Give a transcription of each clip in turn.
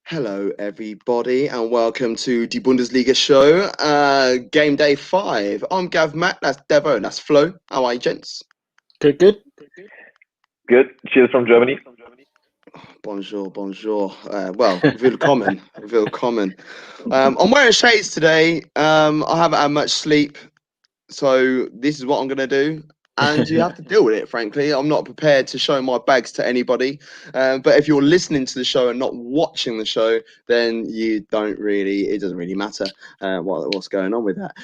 Hello, everybody, and welcome to the Bundesliga show, game day 5. I'm Gav Matt, that's Devo, and that's Flo. How are you, gents? Good. Good. Cheers from Germany. Bonjour. Willkommen. I'm wearing shades today. I haven't had much sleep, so this is what I'm going to do. And you have to deal with it, frankly. I'm not prepared to show my bags to anybody. But if you're listening to the show and not watching the show, then it doesn't really matter what's going on with that.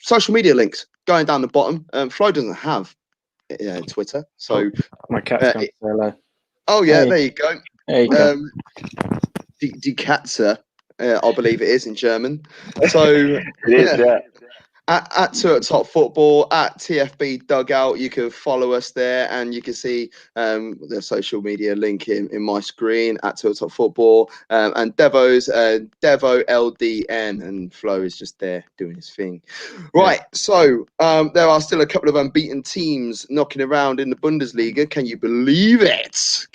Social media links going down the bottom. Flo doesn't have Twitter. So my cat's come to say hello. Oh, yeah, Hey. there you go. There you go. Die Katze, I believe it is in German. So, It is, yeah. At Two at Top Football, at TFB Dugout, you can follow us there, and you can see the social media link in my screen at Two at Top Football, and Devo's Devo LDN, and Flo is just there doing his thing. Right, so there are still a couple of unbeaten teams knocking around in the Bundesliga. Can you believe it?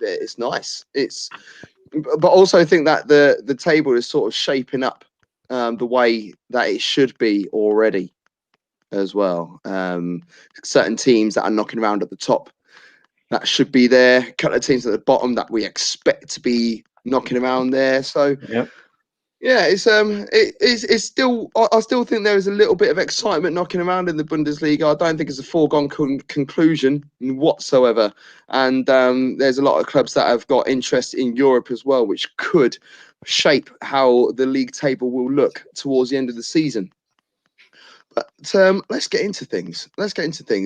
It's nice. But also I think that the table is sort of shaping up the way that it should be already as well. Certain teams that are knocking around at the top that should be there. A couple of teams at the bottom that we expect to be knocking around there. So yeah, it's still. I still think there is a little bit of excitement knocking around in the Bundesliga. I don't think it's a foregone conclusion whatsoever. And there's a lot of clubs that have got interest in Europe as well, which could shape how the league table will look towards the end of the season. But let's get into things.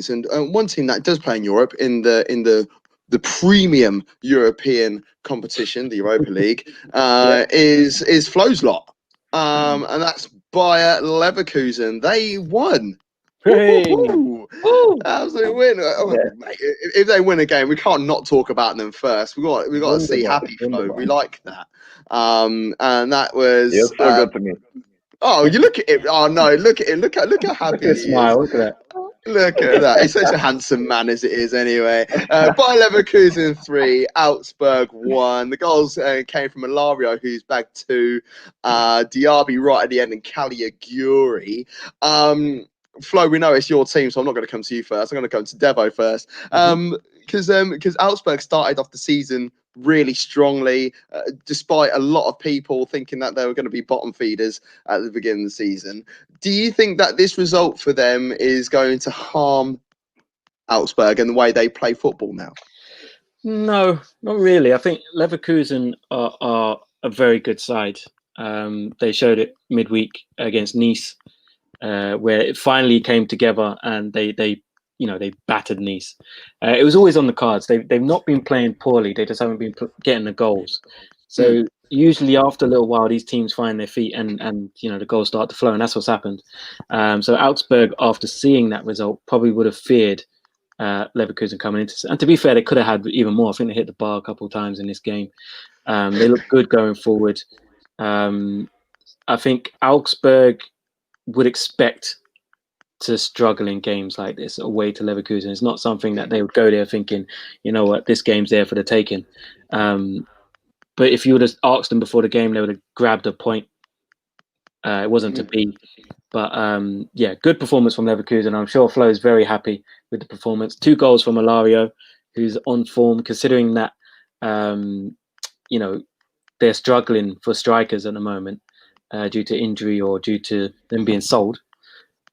And one team that does play in Europe in the premium European competition, the Europa League, is Flo's lot, and that's Bayer Leverkusen. They won. Hey. Absolute win. Mate, if they win a game, we can't not talk about them first. We got to see happy Flo. We like that. And that was You're so good to me. Oh, you look at him. Oh no, look at him. Look how happy he is. Smile. Look at that. Look at that. He's such a handsome man as it is anyway. Bayer Leverkusen 3, Augsburg 1. The goals came from Alario, who's bagged 2. Diaby right at the end, and Caligiuri. Flo, we know it's your team, so I'm not going to come to you first. I'm going to come to Devo first. Because Augsburg started off the season really strongly, despite a lot of people thinking that they were going to be bottom feeders at the beginning of the season. Do you think that this result for them is going to harm Augsburg and the way they play football now? No, not really. I think Leverkusen are a very good side. They showed it midweek against Nice, where it finally came together and they battered Nice. It was always on the cards. They've not been playing poorly. They just haven't been getting the goals. So usually after a little while, these teams find their feet and the goals start to flow, and that's what's happened. So Augsburg, after seeing that result, probably would have feared Leverkusen coming into. And to be fair, they could have had even more. I think they hit the bar a couple of times in this game. They look good going forward. I think Augsburg would expect to struggle in games like this away to Leverkusen. It's not something that they would go there thinking, you know what, this game's there for the taking. But if you would have asked them before the game, they would have grabbed a point. It wasn't to be. But good performance from Leverkusen. I'm sure Flo is very happy with the performance. 2 goals from Alario, who's on form, considering that they're struggling for strikers at the moment due to injury or due to them being sold.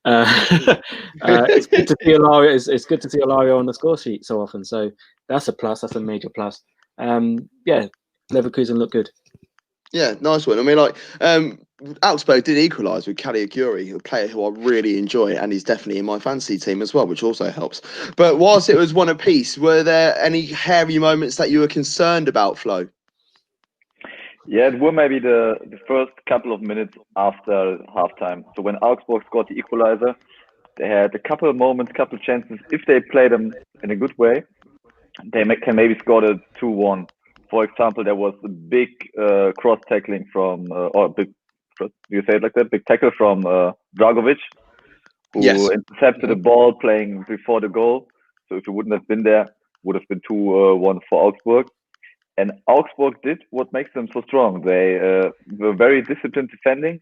It's good to see Alario. It's good to see Alario on the score sheet so often. So that's a plus. That's a major plus. Leverkusen look good. Yeah, nice one. I mean, Augsburg did equalise with Caligiuri, a player who I really enjoy, and he's definitely in my fantasy team as well, which also helps. But whilst it was one apiece, were there any hairy moments that you were concerned about, Flo? Yeah, it were maybe the first couple of minutes after halftime. So when Augsburg scored the equalizer, they had a couple of moments, couple of chances. If they play them in a good way, they can maybe score the 2-1. For example, there was a big cross tackling from, do you say it like that? Big tackle from Dragovic, who intercepted the ball playing before the goal. So if it wouldn't have been there, would have been 2-1 for Augsburg. And Augsburg did what makes them so strong. They were very disciplined defending,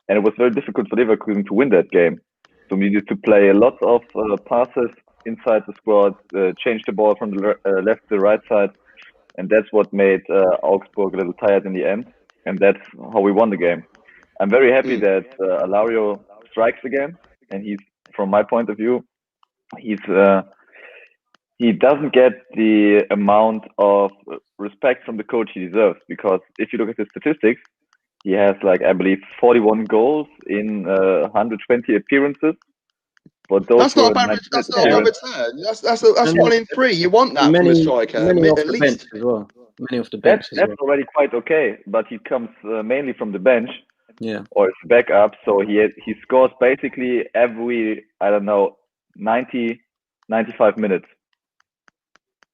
and it was very difficult for Leverkusen to win that game. So we needed to play a lot of passes inside the squad, change the ball from the left to the right side, and that's what made Augsburg a little tired in the end. And that's how we won the game. I'm very happy that Alario strikes again, and he's, from my point of view, he doesn't get the amount of respect from the coach he deserves, because if you look at his statistics, he has, like, I believe 41 goals in 120 appearances. But those that's not a bad return. That's And 1 in 3. You want that from a striker, many off at the least. bench as well. Many off the bench as That's well. already quite okay, but he comes mainly from the bench. Yeah. Or it's backup, so he scores basically every, I don't know, 90, 95 minutes.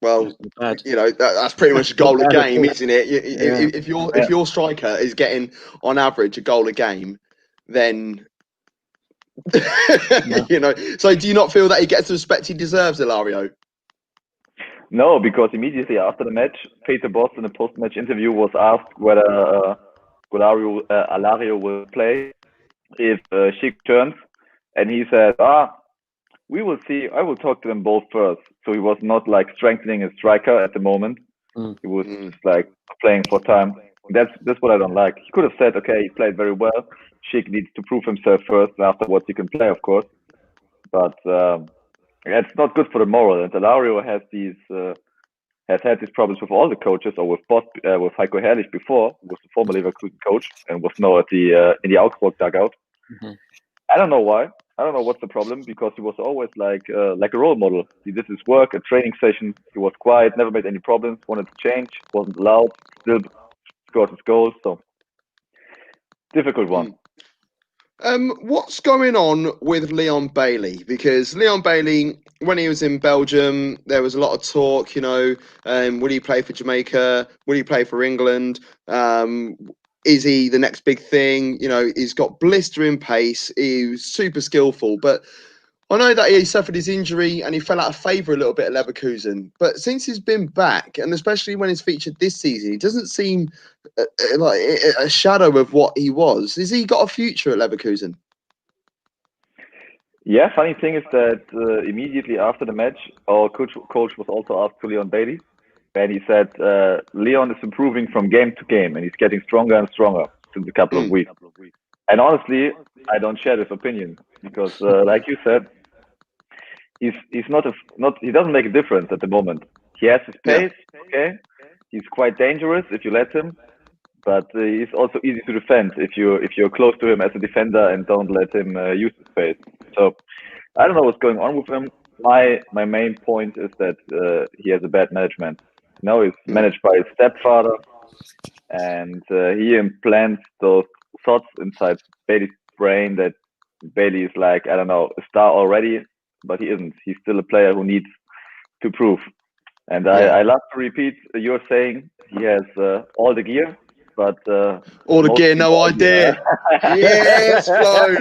Well, Bad. you know, that's pretty much a goal a Bad at game, all. isn't it? Yeah. If your striker is getting on average a goal a game, then you know. So do you not feel that he gets the respect he deserves, Ilario? No, because immediately after the match, Peter Bosz in a post-match interview was asked whether Alario will play if Schick turns, and he said, we will see. I will talk to them both first. So he was not, like, strengthening his striker at the moment. He was just, like, playing for time. That's what I don't like. He could have said, okay, he played very well. Schick needs to prove himself first, and afterwards he can play, of course. But it's not good for the moral. And Alario has had these problems with all the coaches, or with Heiko Herrlich before, who was the former Leverkusen coach and was now at in the Augsburg dugout. I don't know why. I don't know what's the problem, because he was always like a role model. He did his work at training session. He was quiet, never made any problems, wanted to change, wasn't allowed, still scored his goals. So difficult one. What's going on with Leon Bailey? Because Leon Bailey, when he was in Belgium, there was a lot of talk, you know, will he play for Jamaica? Will he play for England? Is he the next big thing? You know, he's got blistering pace. He's super skillful, but I know that he suffered his injury and he fell out of favour a little bit at Leverkusen. But since he's been back, and especially when he's featured this season, he doesn't seem like a shadow of what he was. Has he got a future at Leverkusen? Yeah, funny thing is that immediately after the match, our coach was also asked to Leon Bailey, and he said Leon is improving from game to game, and he's getting stronger and stronger since a couple of weeks. And honestly, I don't share this opinion, because, like you said, he's not he doesn't make a difference at the moment. He has his pace, okay. He's quite dangerous if you let him, but he's also easy to defend if you're close to him as a defender and don't let him use his pace. So I don't know what's going on with him. My main point is that he has a bad management. You know, he's managed by his stepfather, and he implants those thoughts inside Bailey's brain that Bailey is, like, I don't know, a star already, but he isn't. He's still a player who needs to prove. And I love to repeat, you're saying he has all the gear, but all the gear, no idea. Yes, Flo.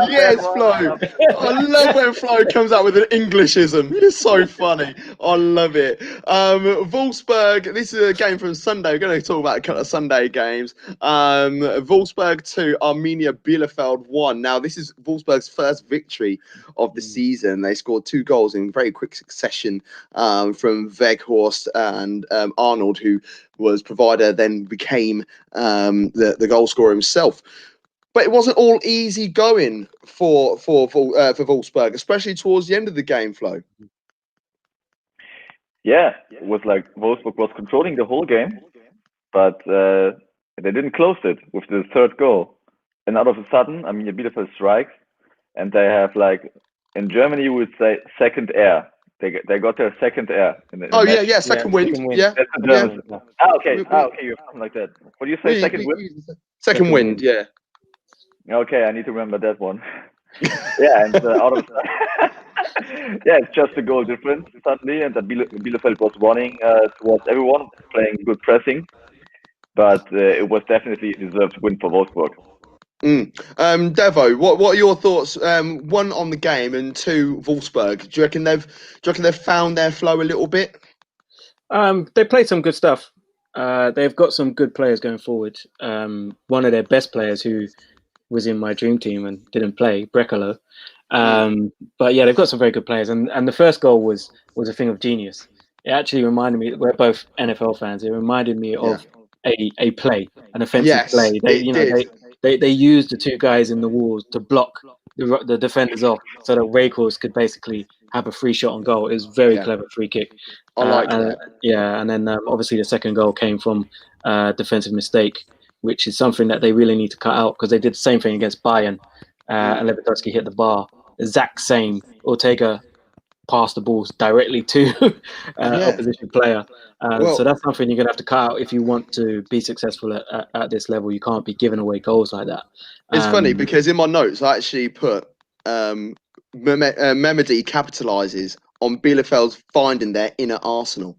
Yes, Flo. I love when Flo comes out with an Englishism. It's so funny. I love it. Wolfsburg. This is a game from Sunday. We're going to talk about a couple of Sunday games. Wolfsburg 2, Arminia Bielefeld 1. Now, this is Wolfsburg's first victory of the season. They scored 2 goals in very quick succession from Weghorst and Arnold, who was provider, then became the goal scorer himself. But it wasn't all easy going for Wolfsburg, especially towards the end of the game, Flo. Yeah, it was like Wolfsburg was controlling the whole game, but they didn't close it with the third goal. And out of a sudden, I mean, Bielefeld strikes, and they have, like, in Germany we would say second air. They got their second air. In the match. Second wind. Yeah. That's the German. Okay. You have something like that. What do you say? Second wind. Second wind. Yeah. Okay, I need to remember that one. Yeah, and out of it's just a goal difference suddenly, and that Bielefeld was running towards everyone, playing good pressing, but it was definitely a deserved win for Wolfsburg. Devo, what are your thoughts? 1, on the game, and 2, Wolfsburg. Do you reckon they've found their flow a little bit? They played some good stuff. They've got some good players going forward. One of their best players who was in my dream team and didn't play, Brekalo. But yeah, they've got some very good players, and the first goal was a thing of genius. It actually reminded me. We're both NFL fans. It reminded me of a play, an offensive Yes, play. it did. They used the two guys in the walls to block the defenders off, so that Waycourse could basically have a free shot on goal. It was a very clever free kick. I like that. Yeah, and then obviously the second goal came from defensive mistake, which is something that they really need to cut out, because they did the same thing against Bayern, and Lewandowski hit the bar. Exact same. Ortega passed the balls directly to opposition player. So that's something you're going to have to cut out if you want to be successful at this level. You can't be giving away goals like that. It's funny because in my notes I actually put Mehmedi capitalises on Bielefeld's finding their inner Arsenal.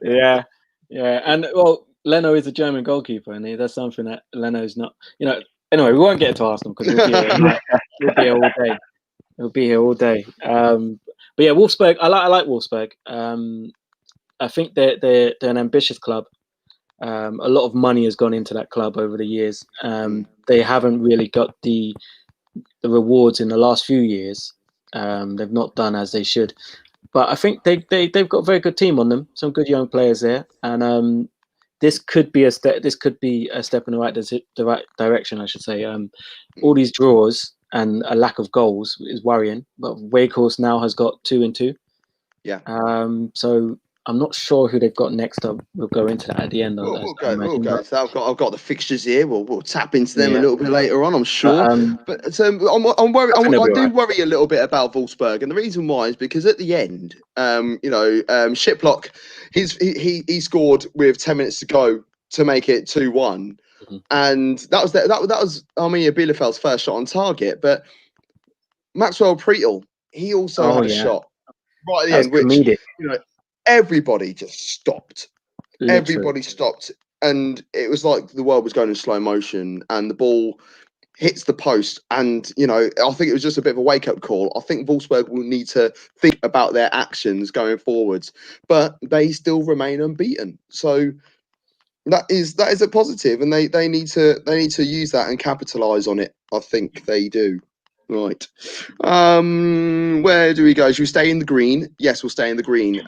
Yeah, and well, Leno is a German goalkeeper, and that's something that Leno's not. Anyway, we won't get into Arsenal because we'll be here all day. We'll be here all day. But yeah, Wolfsburg. I like Wolfsburg. I think they're an ambitious club. A lot of money has gone into that club over the years. They haven't really got the rewards in the last few years. They've not done as they should. But I think they've got a very good team on them. Some good young players there, and this could be a step. This could be a step in the right direction, I should say. All these draws and a lack of goals is worrying. But Waycourse now has got 2 and 2. Yeah. So I'm not sure who they've got next up. We'll go into that at the end. We'll go. So I've got the fixtures here. We'll tap into them a little bit later on, I'm sure. But I'm worried. I do worry a little bit about Wolfsburg, and the reason why is because at the end, Shiplock, he scored with 10 minutes to go to make it 2-1, and that was Arminia Bielefeld's first shot on target. But Maxwell Preetle, he also had a shot right at the end, which comedic. Everybody just stopped. Literally. Everybody stopped, and it was like the world was going in slow motion, and the ball hits the post. And I think it was just a bit of a wake-up call. I think Wolfsburg will need to think about their actions going forwards, but they still remain unbeaten. So that is a positive, and they need to use that and capitalize on it. I think they do. Right. Where do we go? Should we stay in the green? Yes, we'll stay in the green.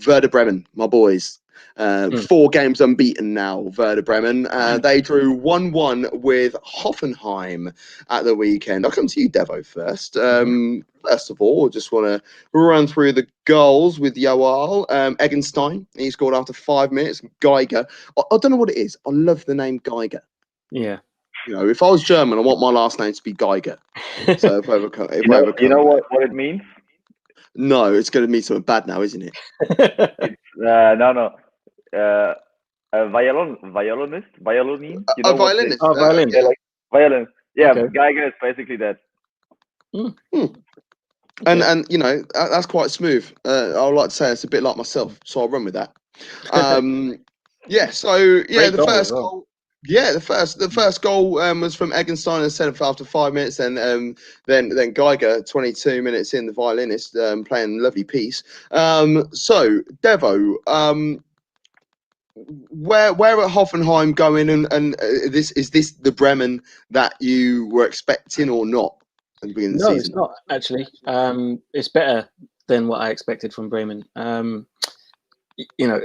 Werder Bremen, my boys. 4 games unbeaten now, Werder Bremen. They drew 1-1 with Hoffenheim at the weekend. I'll come to you, Devo, first. First of all, I just want to run through the goals with Joel. Eggenstein, he scored after 5 minutes. Geiger. I don't know what it is. I love the name Geiger. Yeah. If I was German, I want my last name to be Geiger. So if I ever come, you know what it means? No, it's going to mean something bad now, isn't it? It's no. Violinist. A violinist. Oh, violin. Yeah, like violin. Yeah, Okay. Geiger is basically that. And that's quite smooth. I would like to say it's a bit like myself, so I'll run with that. The first goal. Yeah, the first goal was from Eggenstein, and set after 5 minutes, and then Geiger, 22 minutes in, the violinist, playing a lovely piece. So Devo, where are Hoffenheim going, and is this the Bremen that you were expecting or not at the beginning of the season? It's not actually. It's better than what I expected from Bremen.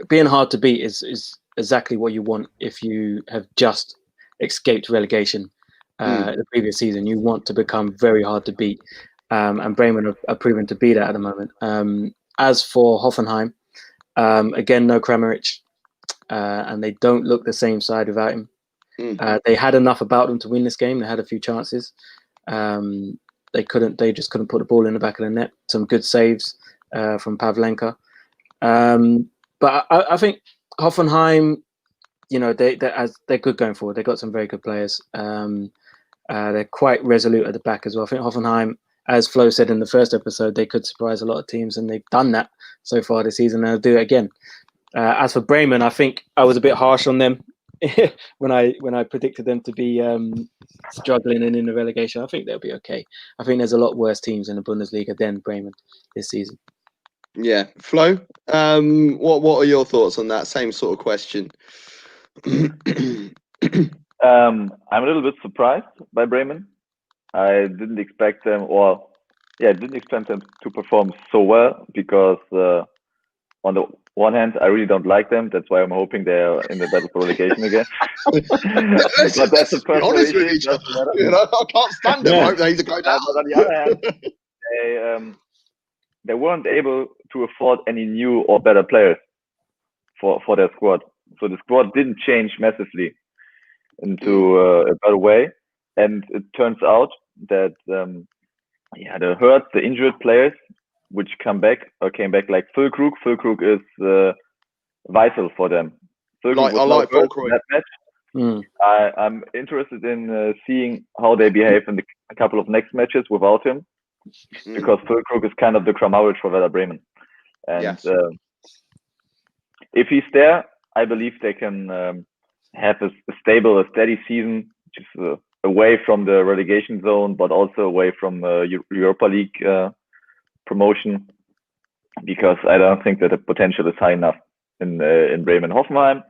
Being hard to beat is exactly what you want if you have just escaped relegation the previous season. You want to become very hard to beat, and Bremen are proven to be that at the moment. As for Hoffenheim, again, no Kramaric, and they don't look the same side without him. They had enough about them to win this game. They had a few chances. They just couldn't put the ball in the back of the net. Some good saves from Pavlenka. But I think Hoffenheim, they're good going forward. They've got some very good players. They're quite resolute at the back as well. I think Hoffenheim, as Flo said in the first episode, they could surprise a lot of teams, and they've done that so far this season, and they'll do it again. As for Bremen, I think I was a bit harsh on them when I predicted them to be struggling and in the relegation. I think they'll be okay. I think there's a lot worse teams in the Bundesliga than Bremen this season. Yeah, Flo. What are your thoughts on that? Same sort of question. I'm a little bit surprised by Bremen. I didn't expect them, or yeah, I didn't expect them to perform so well because on the one hand, I really don't like them. That's why I'm hoping they're in the battle for relegation again. But that's a Let's be personal honest with issue. each other. Doesn't matter. You know, I can't stand them. I hope they either go down. But on the other hand, they weren't able to afford any new or better players for their squad. So the squad didn't change massively into a better way. And it turns out that the injured players which came back like Füllkrug. Füllkrug is vital for them. Füllkrug was I like hurt Fulcroy. in that match. I'm interested in seeing how they behave in a couple of next matches without him, because Füllkrug is kind of the Kramaric for Werder Bremen. And Yes. if he's there, I believe they can have a stable, a steady season, just away from the relegation zone, but also away from Europa League promotion, because I don't think that the potential is high enough in Bremen. Hoffenheim,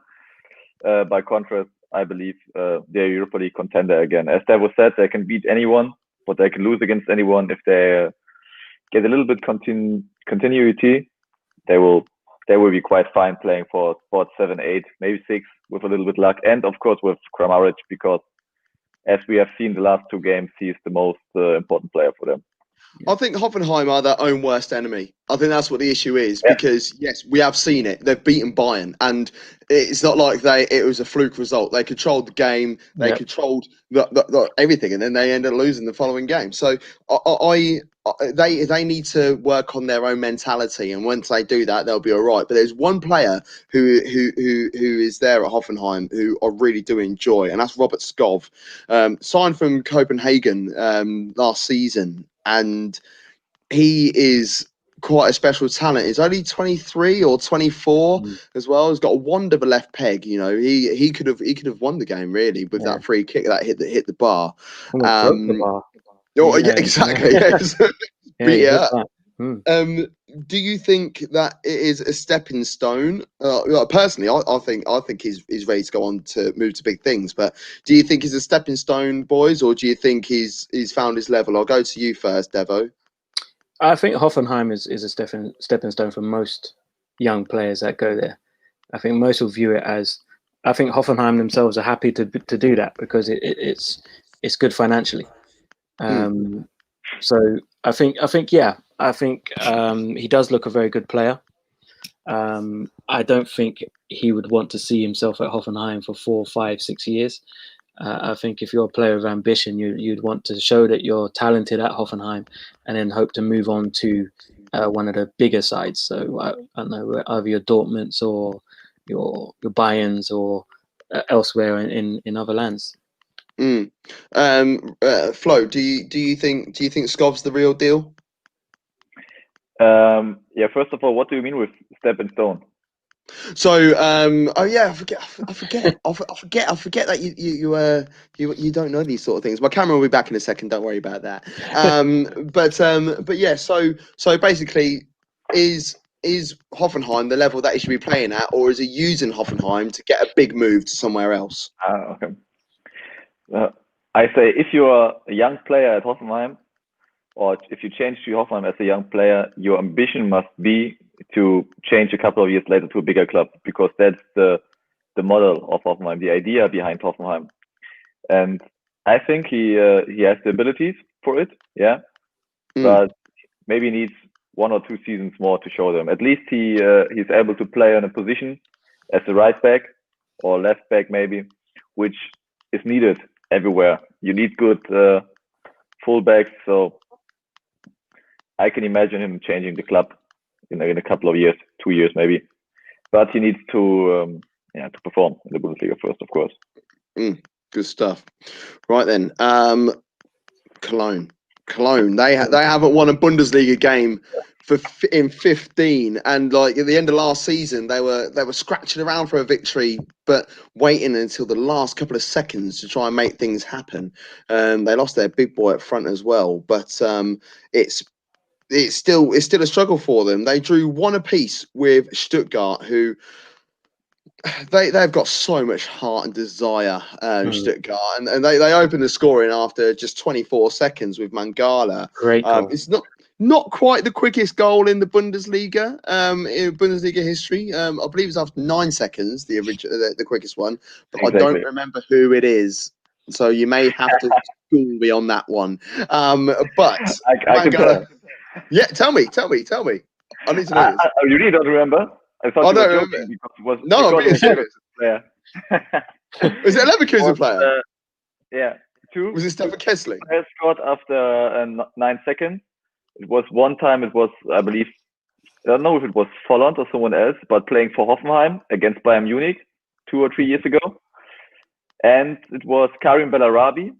by contrast, I believe they're Europa League contender again. As Devo said, they can beat anyone, but they can lose against anyone. If they get a little bit continuity, they will be quite fine playing for spot 7, 8, maybe 6 with a little bit luck, and of course with Kramaric, because as we have seen the last 2 games, he's the most important player for them. I think Hoffenheim are their own worst enemy. I think that's what the issue is, because yes, we have seen it. They've beaten Bayern, and it's not like it was a fluke result. They controlled the game, they controlled everything, and then they ended up losing the following game. So they need to work on their own mentality, and once they do that, they'll be all right. But there's one player who is there at Hoffenheim who I really do enjoy, and that's Robert Skov, signed from Copenhagen last season. And he is quite a special talent. He's only 23 or 24 as well. He's got a wand of a left peg. You know, he could have won the game really with that free kick that hit the bar. Almost broke the bar. Oh, yeah, exactly. Yes. Do you think that it is a stepping stone? Personally, I think he's ready to go on to move to big things. But do you think he's a stepping stone, boys, or do you think he's found his level? I'll go to you first, Devo. I think Hoffenheim is a stepping stone for most young players that go there. I think most will view it as. I think Hoffenheim themselves are happy to do that because it's good financially. So I think he does look a very good player. I don't think he would want to see himself at Hoffenheim for 4, 5, 6 years. I think if you're a player of ambition, you'd want to show that you're talented at Hoffenheim, and then hope to move on to one of the bigger sides. So I don't know, either your Dortmunds or your Bayerns or elsewhere in other lands. Flo, do you think Skov's the real deal? First of all, what do you mean with stepping stone? So, I forget that you don't know these sort of things. My camera will be back in a second. Don't worry about that. But yeah. So basically, is Hoffenheim the level that he should be playing at, or is he using Hoffenheim to get a big move to somewhere else? Okay. I say if you are a young player at Hoffenheim, or if you change to Hoffenheim as a young player, your ambition must be to change a couple of years later to a bigger club, because that's the model of Hoffenheim, the idea behind Hoffenheim. And I think he has the abilities for it, but maybe needs 1 or 2 seasons more to show them. At least he's able to play on a position as a right back or left back maybe, which is needed everywhere. You need good fullbacks, so I can imagine him changing the club in a couple of years, 2 years maybe. But he needs to perform in the Bundesliga first, of course. Good stuff. Right then, Cologne. They haven't won a Bundesliga game in 15, and like at the end of last season, they were scratching around for a victory, but waiting until the last couple of seconds to try and make things happen. They lost their big boy up front as well, but it's still a struggle for them. They drew 1 apiece with Stuttgart, who they've got so much heart and desire, Stuttgart, and they opened the scoring after just 24 seconds with Mangala. Great goal. It's not quite the quickest goal in the Bundesliga, in Bundesliga history. I believe it's after 9 seconds, the quickest one, but Exactly. I don't remember who it is. So you may have to school me on that one. But I can tell. Yeah, tell me. I need to know this. You really don't remember? I thought you were joking because it was. No, I'm being serious. Player. Was it a Leverkusen player? Yeah, 2. Was it Stefan Kessling? Has scored after 9 seconds. It was one time. It was, I believe, I don't know if it was Volland or someone else, but playing for Hoffenheim against Bayern Munich 2 or 3 years ago. And it was Karim Bellarabi,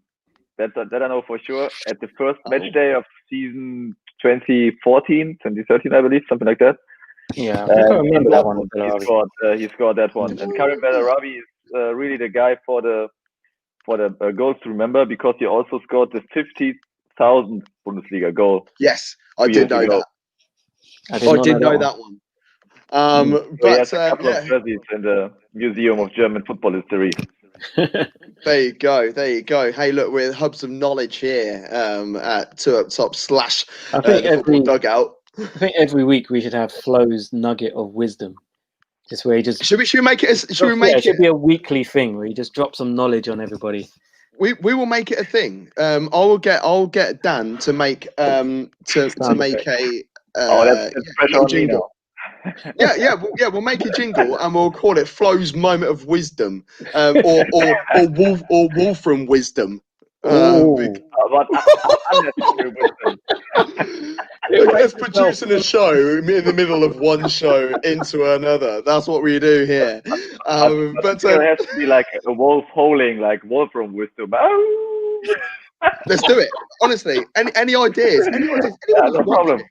that I know for sure, at the first match day of season 2014, 2013, I believe, something like that. Yeah, I think I remember that one. He scored that one. And Karim Bellarabi is really the guy for the goals to remember, because he also scored the 50,000th Bundesliga goal. Yes, I did know that. I did know that one. But he has a couple of jerseys in the Museum of German Football History. There you go. Hey, look, we're hubs of knowledge here at 2 Up Top / the Dugout. I think every week we should have Flo's nugget of wisdom, just where he just should we make it? It should be a weekly thing where you just drop some knowledge on everybody. We will make it a thing. I'll get Dan to make make a that's jingle. We'll make a jingle and we'll call it Flo's moment of wisdom, or Wolfram wisdom. Let's producing a show in the middle of one show into another. That's what we do here. But there has to be like a wolf howling, like Wolfram wisdom. Let's do it. Honestly, any ideas? No problem.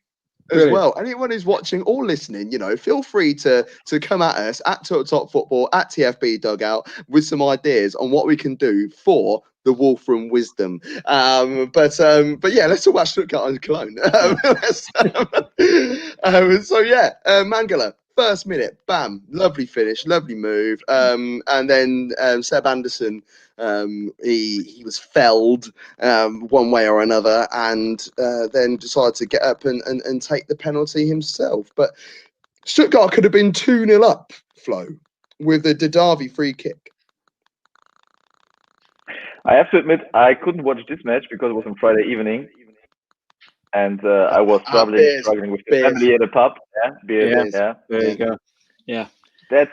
As well, anyone who's watching or listening, feel free to come at us at Top Football, at TFB Dugout, with some ideas on what we can do for the Wolfram wisdom. But yeah, let's talk about Stuttgart and Cologne. Mangala, first minute, bam, lovely finish, lovely move, and then Seb Anderson. He was felled one way or another, and then decided to get up and take the penalty himself. But Stuttgart could have been 2-0 up, Flo, with the Didavi free kick. I have to admit, I couldn't watch this match because it was on Friday evening, and I was struggling with the family at the pub. There you go. Yeah, it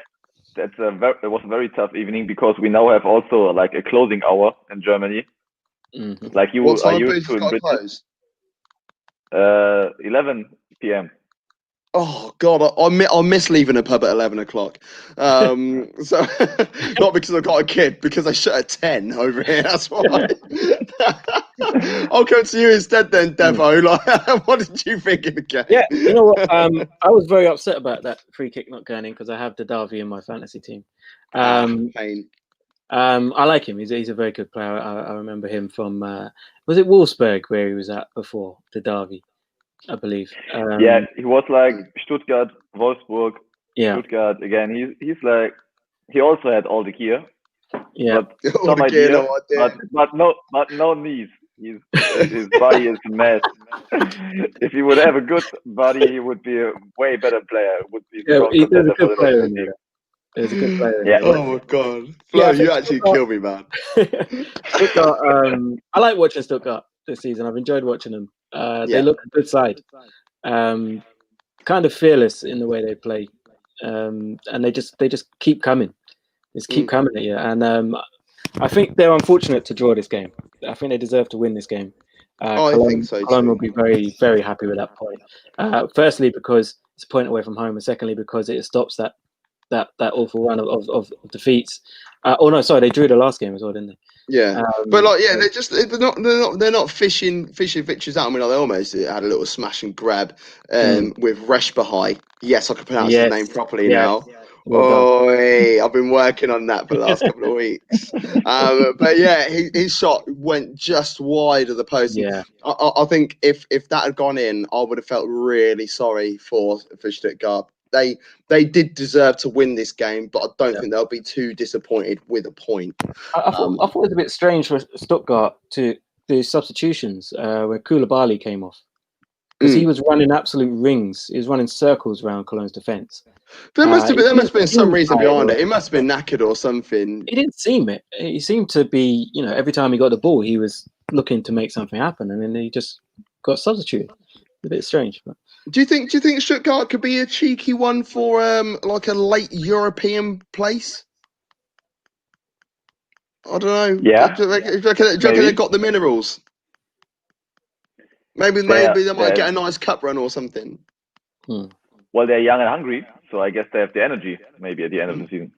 was a very tough evening, because we now have also like a closing hour in Germany. Mm-hmm. Like you are used to in Britain. 11 p.m. Oh God, I miss leaving a pub at 11 o'clock. So not because I've got a kid, because I shut at 10 over here. That's why. I'll come to you instead then, Devo. Like, what did you think of the game? Yeah, you know what? I was very upset about that free kick not going in, because I have Didavi in my fantasy team. Pain. I like him. He's a very good player. I remember him from was it Wolfsburg where he was at before, Didavi, I believe. He was like Stuttgart, Wolfsburg, Stuttgart again. He's like, he also had all the gear. Yeah, but no knees. His body is a mess. If he would have a good body, he would be a way better player. He's a good player in there. There's a good player. Yeah. Oh my God, Flo, you actually kill me, man. Stuttgart, I like watching Stuttgart this season. I've enjoyed watching them. They look a good side. Kind of fearless in the way they play, and they just keep coming. Just keep coming at you. And I think they're unfortunate to draw this game. I think they deserve to win this game. I think so too. Cologne will be very, very happy with that point. Firstly, because it's a point away from home, and secondly, because it stops that awful run of defeats. They drew the last game as well, didn't they? Yeah, but they're not fishing victories out. I mean, they almost had a little smash and grab with Reshbahai. Yes, I can pronounce his name properly now. Well done. Oh, I've been working on that for the last couple of weeks. But yeah, his shot went just wide of the post. Yeah. I think if that had gone in, I would have felt really sorry for Stuttgart. They did deserve to win this game, but I don't think they'll be too disappointed with a point. I thought it was a bit strange for Stuttgart to do substitutions where Koulibaly came off. Because he was running absolute rings. He was running circles around Cologne's defence. There must have been some reason behind it. It must have been knackered or something. He didn't seem it. He seemed to be, every time he got the ball, he was looking to make something happen, and then he just got substituted. It's a bit strange. But. Do you think Stuttgart could be a cheeky one for like a late European place? I don't know. Yeah. Do you reckon they've got the minerals? Maybe they might get a nice cup run or something. Well, they're young and hungry, so I guess they have the energy. Maybe at the end of the season.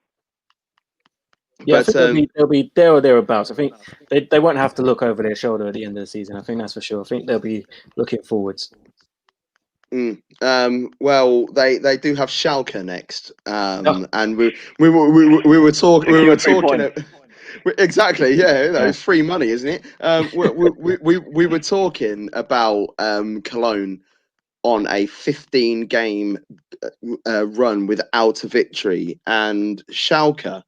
Yeah, I think they'll be there or thereabouts. I think they won't have to look over their shoulder at the end of the season. I think that's for sure. I think they'll be looking forwards. Well, they do have Schalke next, and we were talking. Exactly, yeah, it's free money, isn't it? We were talking about Cologne on a 15-game run without a victory, and Schalke.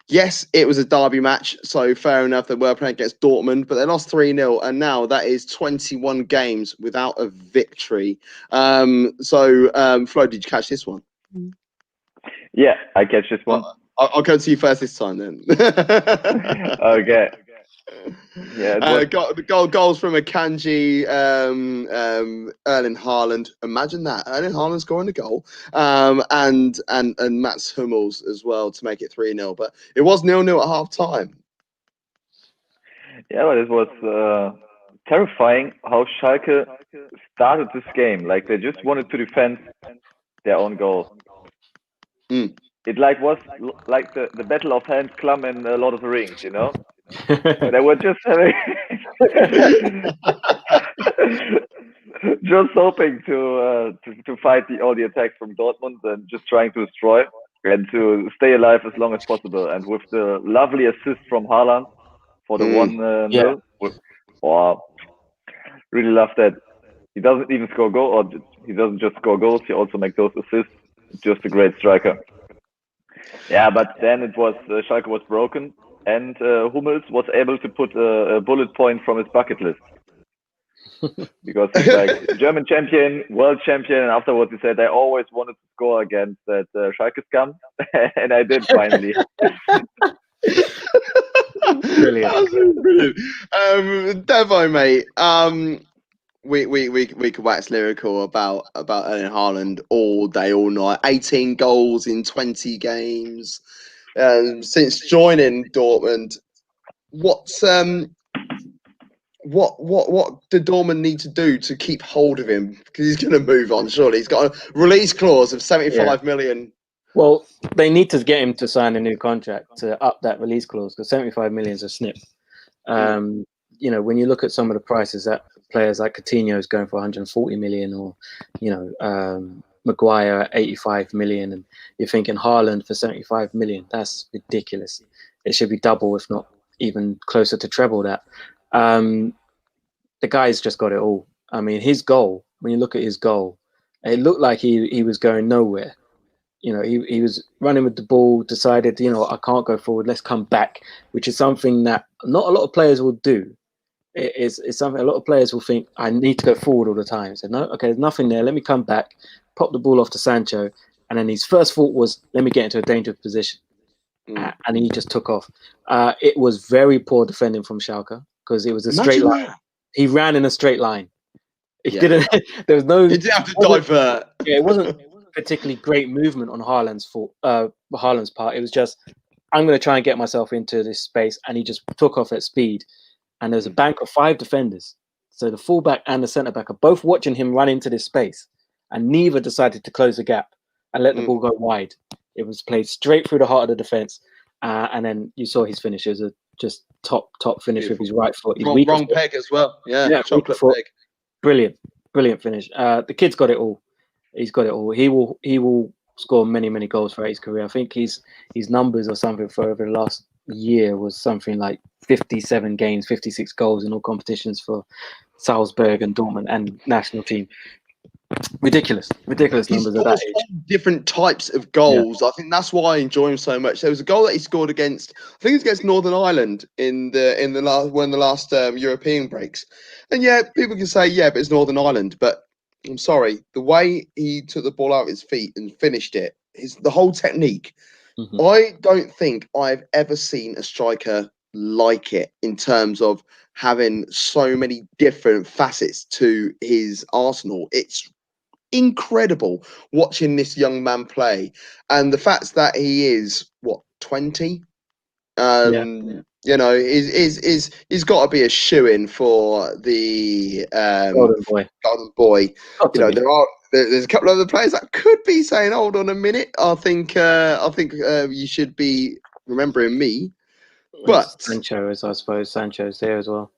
Yes, it was a derby match, so fair enough. They were playing against Dortmund, but they lost 3-0, and now that is 21 games without a victory. Flo, did you catch this one? Yeah, I catch this one. I'll go to you first this time then. Okay. Yeah. Goals from Akanji, Erling Haaland. Imagine that. Erling Haaland scoring a goal. And Mats Hummels as well to make it 3-0. But it was 0-0 at half time. Yeah, but it was terrifying how Schalke started this game. Like they just wanted to defend their own goal. It was like the battle of Hans Klum in Lord of the Rings, They were just just hoping to fight all the attacks from Dortmund and just trying to destroy and to stay alive as long as possible. And with the lovely assist from Haaland for the 1-0, wow, really love that. He doesn't even score goals, or he doesn't just score goals. He also makes those assists. Just a great striker. Yeah, but then it was Schalke was broken, and Hummels was able to put a bullet point from his bucket list because he's like German champion, world champion, and afterwards he said, "I always wanted to score against that Schalke scum, and I did finally." Brilliant. Devo, mate. We could wax lyrical about Erling Haaland all day, all night. 18 goals in 20 games since joining Dortmund. What did Dortmund need to do to keep hold of him? Because he's going to move on, surely. He's got a release clause of 75 million. Well, they need to get him to sign a new contract to up that release clause because 75 million is a snip. When you look at some of the prices that players like Coutinho is going for 140 million, or Maguire at 85 million, and you're thinking Haaland for 75 million. That's ridiculous. It should be double, if not even closer to treble that. The guy's just got it all. I mean, his goal. When you look at his goal, it looked like he was going nowhere. He was running with the ball, decided, I can't go forward, let's come back, which is something that not a lot of players will do. It's something a lot of players will think, I need to go forward all the time. So, no, okay, there's nothing there, let me come back, pop the ball off to Sancho, and then his first thought was, let me get into a dangerous position. And he just took off. It was very poor defending from Schalke, because it was a straight line. He ran in a straight line. He didn't. There was no. He didn't have to divert. Yeah, it wasn't particularly great movement on Haaland's part. It was just, I'm going to try and get myself into this space, and he just took off at speed. And there was a bank of 5 defenders, so the fullback and the centre back are both watching him run into this space, and neither decided to close the gap and let the ball go wide. It was played straight through the heart of the defence, and then you saw his finish. It was a just top finish with his right foot. Wrong peg as well. Yeah, chocolate peg. Brilliant finish. The kid's got it all. He's got it all. He will score many goals throughout his career. I think his numbers or something for over the last year was something like 57 games, 56 goals in all competitions for Salzburg and Dortmund and national team. Ridiculous numbers at that age. Different types of goals. I think that's why I enjoy him so much. There was a goal that he scored against, I think it was against Northern Ireland in the last European breaks. And yeah, people can say, yeah, but it's Northern Ireland. But I'm sorry, the way he took the ball out of his feet and finished it, the whole technique. Mhm. I don't think I've ever seen a striker like it in terms of having so many different facets to his arsenal. It's incredible watching this young man play, and the fact that he is 20. You know, he's got to be a shoo-in for the Golden boy. Golden Boy. Got You to know, be. there's a couple of other players that could be saying, "Hold on a minute, I think you should be remembering me." But Sancho's, I suppose. Sancho's there as well.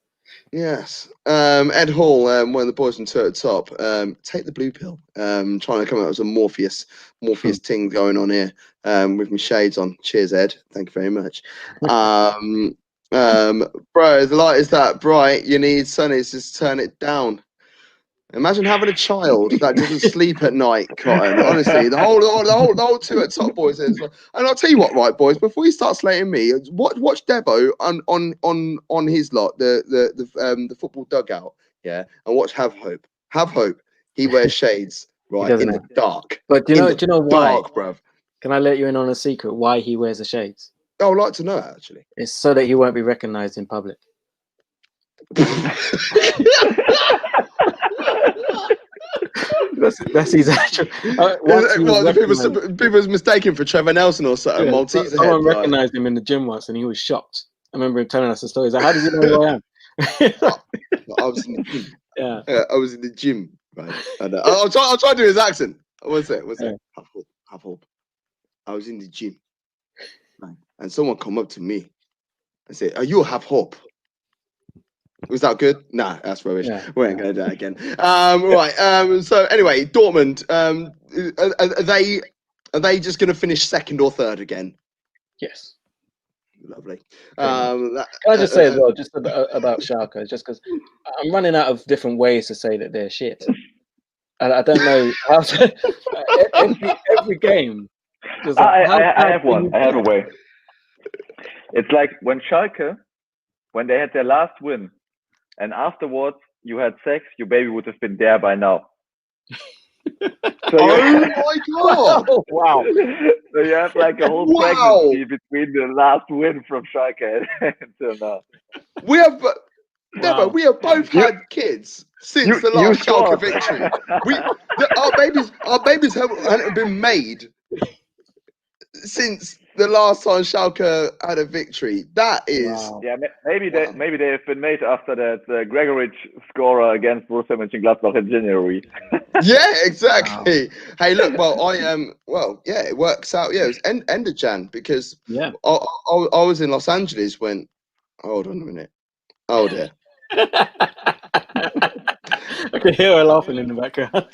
yes, Ed Hall, one of the boys from Two at the Top, take the blue pill. Trying to come out with some Morpheus thing going on here, with my shades on. Cheers, Ed. Thank you very much. Bro, the light is that bright. You need sunnies, just turn it down. Imagine having a child that doesn't sleep at night, Cotton. Honestly, the whole Two at Top boys is. And I'll tell you what, right, boys. Before you start slating me, watch Devo on his lot, the football dugout, yeah, and watch Have Hope. Have Hope. He wears shades, right, in the dark. But do you know why? Dark, bruv. Can I let you in on a secret? Why he wears the shades? I would like to know, actually. It's so that he won't be recognised in public. That's his actual. People was mistaken for Trevor Nelson or something. Yeah, Maltese. Someone recognised him in the gym once, and he was shocked. I remember him telling us the story. He's like, "How does he know who I am?" I was in the gym. Yeah, I was in the gym. Right. I'll try to do his accent. What's it? Have hope. I was in the gym, and someone come up to me and said, "Are you have hope?" Was that good? Nah, that's rubbish. Yeah. We ain't gonna do that again. Right. So anyway, Dortmund. Are they just gonna finish second or third again? yes. Lovely. Can I just say as well, just about Schalke, just because I'm running out of different ways to say that they're shit, and I don't know how to. Every game. I have one. I have a way. It's like when Schalke, when they had their last win, and afterwards you had sex, your baby would have been there by now. So oh my god! Wow! So you have like a whole pregnancy between the last win from Schalke until now. We have, we have both had kids since the last Schalke victory. Our babies haven't been made since the last time Schalke had a victory. That is, yeah. Maybe they have been made after that Gregoritsch scorer against Borussia Mönchengladbach in January. Yeah, exactly. Wow. Hey, look, it works out. Yeah, it was end of Jan because I was in Los Angeles when. Hold on a minute. Oh dear. I could hear her laughing in the background.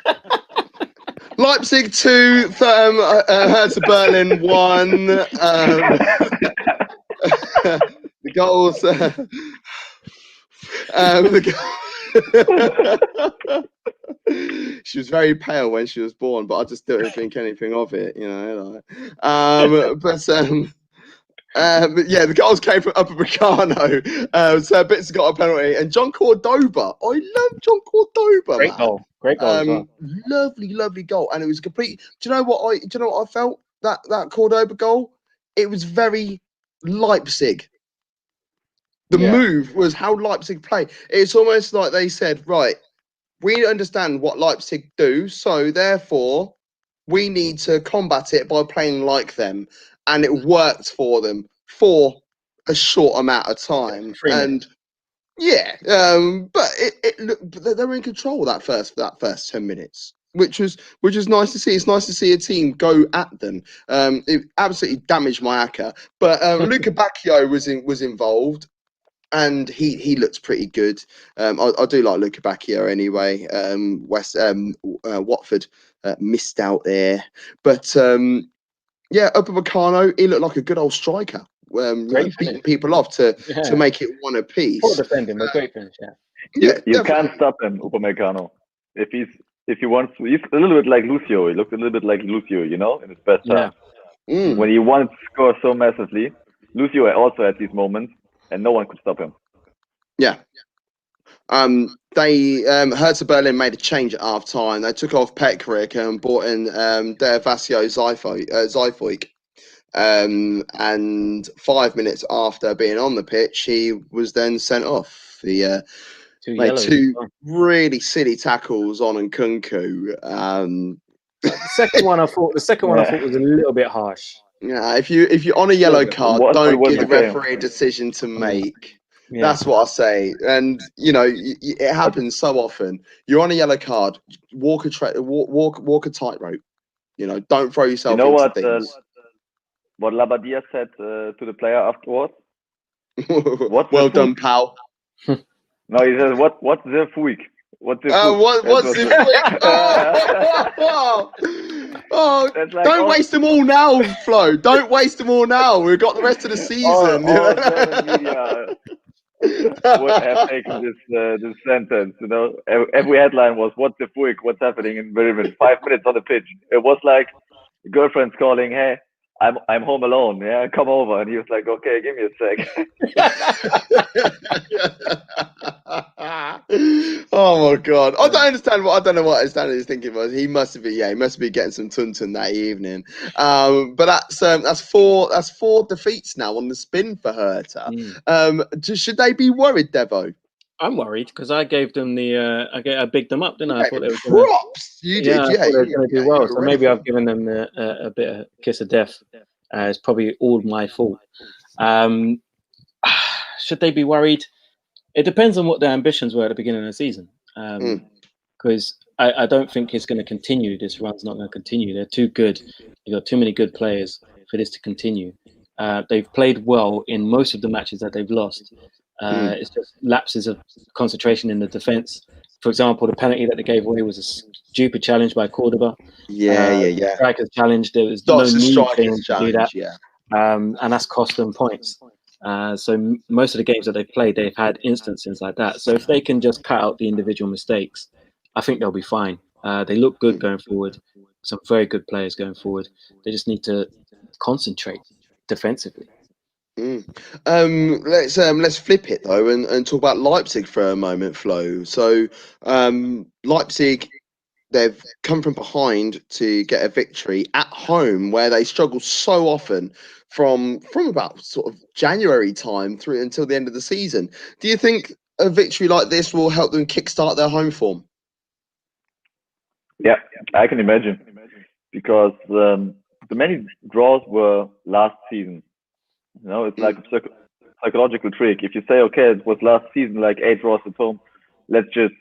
Leipzig 2, Hertha Berlin 1. The goals. She was very pale when she was born, but I just didn't think anything of it, you know. But yeah, the goals came from Upamecano. So Bits got a penalty, and John Cordoba. I love John Cordoba. Great goal. As well. Lovely goal, and it was complete. Do you know what I felt that Cordoba goal? It was very Leipzig. The move was how Leipzig play. It's almost like they said, right, we understand what Leipzig do, so therefore we need to combat it by playing like them. And it worked for them for a short amount of time. And yeah, but it looked they were in control that first 10 minutes, which was nice to see. It's nice to see a team go at them. It absolutely damaged my acca, but Luca Bacchio was involved. And he looks pretty good. I do like Luca Bacchio anyway. Watford missed out there. But yeah, Upamecano, he looked like a good old striker. Beating people off to make it one apiece. Poor defending, but great finish. You can't stop him, Upamecano. If he wants to, he's a little bit like Lucio. He looked a little bit like Lucio, in his best time. When he wanted to score so massively, Lucio also had these moments, and no one could stop him. Yeah. Hertha Berlin made a change at half time. They took off Pekrik and brought in Dervasio Zyfoik. And 5 minutes after being on the pitch, he was then sent off. He made two really silly tackles on Nkunku. The second one I thought was a little bit harsh. Yeah, if you're on a yellow card, don't give the referee a decision to make. Yeah. That's what I say. And it happens so often. You're on a yellow card, walk a tightrope. Don't throw yourself into things. What Labadia said to the player afterwards? Well done, pal. No, he says, what's the week? What's the don't waste them all now, Flo. Don't waste them all now. We've got the rest of the season. All media would have taken this sentence. Every headline was, "What's the week? What's happening in Bremen?" 5 minutes on the pitch. It was like girlfriend's calling, "Hey, I'm home alone. Yeah, come over." And he was like, "Okay, give me a sec." Oh my god! I don't know what Stanley is thinking. He must be getting some tuntun that evening. But that's four defeats now on the spin for Hertha. Should they be worried, Devo? I'm worried because I gave them I bigged them up, didn't I? I thought they were props. You did, I thought they were going to do well. So maybe I've given them a bit of kiss of death. It's probably all my fault. Should they be worried? It depends on what their ambitions were at the beginning of the season. Because I don't think it's going to continue. This run's not going to continue. They're too good. You've got too many good players for this to continue. They've played well in most of the matches that they've lost. It's just lapses of concentration in the defense. For example, the penalty that they gave away was a stupid challenge by Cordoba. Yeah. Striker's challenge. There was no need for him to do that. Yeah. And that's cost them points. So most of the games that they've played, they've had instances like that. So if they can just cut out the individual mistakes, I think they'll be fine. They look good going forward. Some very good players going forward. They just need to concentrate defensively. Let's flip it though and talk about Leipzig for a moment, Flo. So Leipzig, they've come from behind to get a victory at home where they struggle so often from about sort of January time through until the end of the season. Do you think a victory like this will help them kickstart their home form? Yeah, I can imagine, because the many draws were last season. It's like a psychological trick. If you say, okay, it was last season, like 8 draws at home, let's just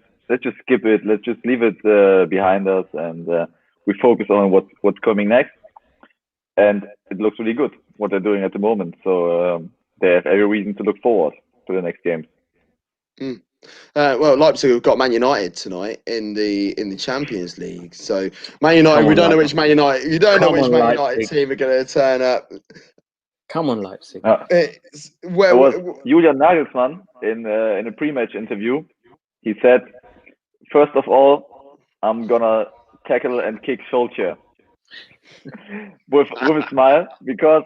skip it. Let's just leave it behind us, and we focus on what's coming next. And it looks really good what they're doing at the moment. So they have every reason to look forward to the next games. Well, Leipzig have got Man United tonight in the Champions League. So Man United, we don't know which Man United. You don't know which Man United team are going to turn up. Come on, Leipzig. It was Julian Nagelsmann in a pre-match interview. He said, "First of all, I'm gonna tackle and kick Schalke." with a smile, because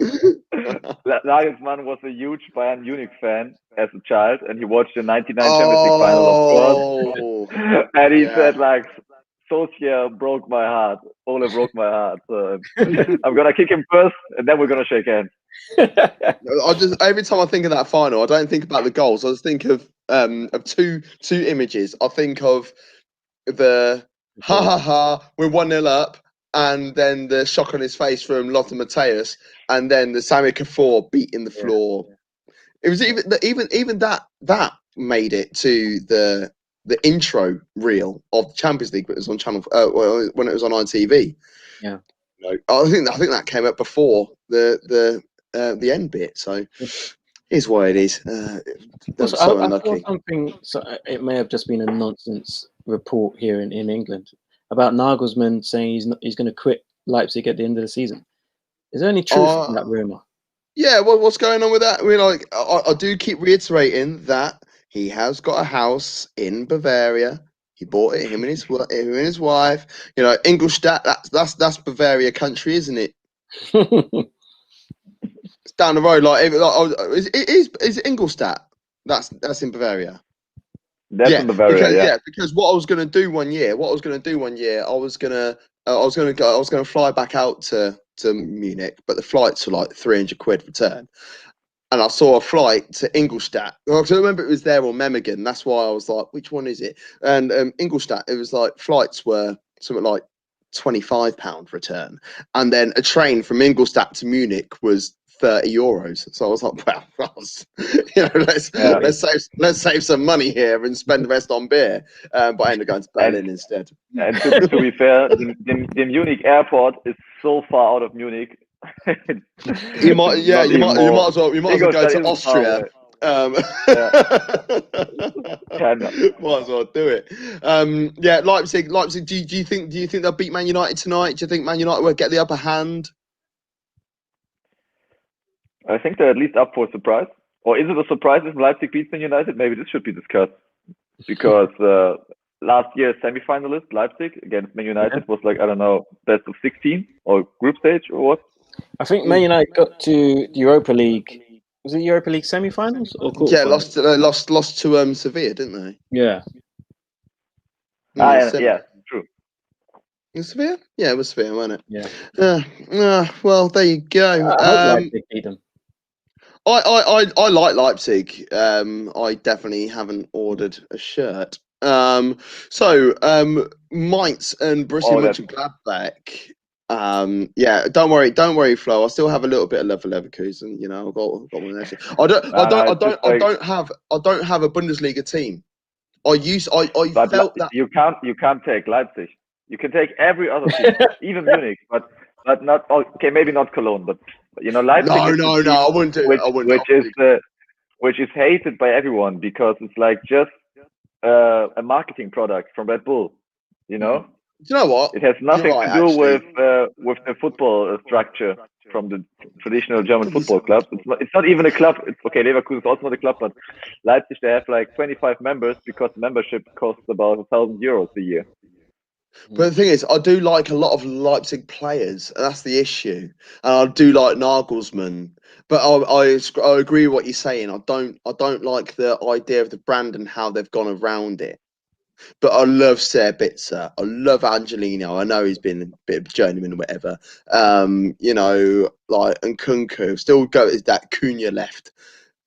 Nagelsmann was a huge Bayern Munich fan as a child, and he watched the '99 Champions League final, of course. And he said, like, Solskjaer broke my heart. Ole broke my heart. So I'm gonna kick him first, and then we're gonna shake hands. Every time I think of that final, I don't think about the goals. I just think of two images. I think of the we're 1-0 up, and then the shock on his face from Lothar Matthäus, and then the Sami Kaffour beating the floor. It was even that made it to the intro reel of the Champions League, but it was on channel when it was on ITV. Yeah, I think that came up before the end bit. So here's why it is. So unlucky. I saw something. So it may have just been a nonsense report here in England. about Nagelsmann saying he's going to quit Leipzig at the end of the season. Is there any truth in that rumor? Yeah, what's going on with that? I mean, like, I do keep reiterating that he has got a house in Bavaria. He bought it, him and his wife. You know, Ingolstadt. That's Bavaria country, isn't it? It's down the road. Is Ingolstadt? That's in Bavaria. That's in Bavaria, because what I was gonna do one year, I was gonna fly back out to Munich, but the flights were like 300 quid return. And I saw a flight to Ingolstadt. I remember it was there or Memmingen. That's why I was like, which one is it? And Ingolstadt, it was like flights were something like £25 return. And then a train from Ingolstadt to Munich was €30. So I was like, well, let's save some money here and spend the rest on beer. But I ended up going to Berlin instead. And to be fair, the Munich airport is so far out of Munich. you might as well go to Austria. Might as well do it. Leipzig. Do you think they'll beat Man United tonight? Do you think Man United will get the upper hand? I think they're at least up for a surprise. Or is it a surprise if Leipzig beats Man United? Maybe this should be discussed, because last year's semi-finalist Leipzig against Man United was like, I don't know, best of 16 or group stage or what? I think Man United got to the Europa League. Was it Europa League semi-finals or quarterfinals? Yeah, lost to Sevilla, didn't they? Yeah. Yeah, true. In Sevilla? Yeah, it was Sevilla, wasn't it? Yeah. Well, there you go. I hope Leipzig beat them. I like Leipzig. I definitely haven't ordered a shirt. So Mainz and Borussia Mönchengladbach. Don't worry, Flo. I still have a little bit of love for Leverkusen. You know, I've got one of those. I don't have a Bundesliga team. But felt that you can't take Leipzig. You can take every other team, even Munich, but not okay. Maybe not Cologne, but you know, Leipzig. No, I wouldn't do it. Which is hated by everyone because it's like just a marketing product from Red Bull. You know. Do you know what? It has nothing to do with the football structure from the traditional German football club. It's not even a club. It's okay. Leverkusen is also not a club, but Leipzig, they have like 25 members because membership costs about €1,000 a year. But the thing is, I do like a lot of Leipzig players, and that's the issue. And I do like Nagelsmann, but I agree with what you're saying. I don't like the idea of the brand and how they've gone around it. But I love Sabitzer. I love Angelino. I know he's been a bit of a journeyman or whatever. You know, like, and Kunku. Still go with that Cunha left.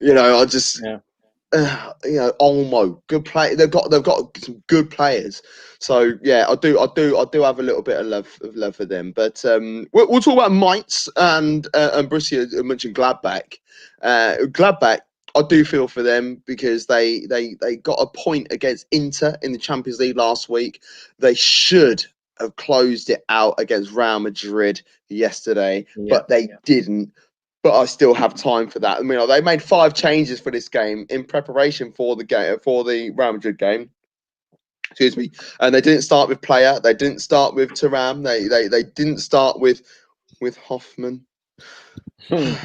You know, I just you know, Olmo, good play. They've got some good players. So yeah, I do have a little bit of love for them. But we'll talk about Mainz and Borussia Mönchengladbach. Gladbach, I do feel for them because they got a point against Inter in the Champions League last week. They should have closed it out against Real Madrid yesterday, but they didn't. But I still have time for that. I mean, they made 5 changes for this game in preparation for the game, for the Real Madrid game. Excuse me. And they didn't start with Player. They didn't start with Thuram. They didn't start with Hoffman. But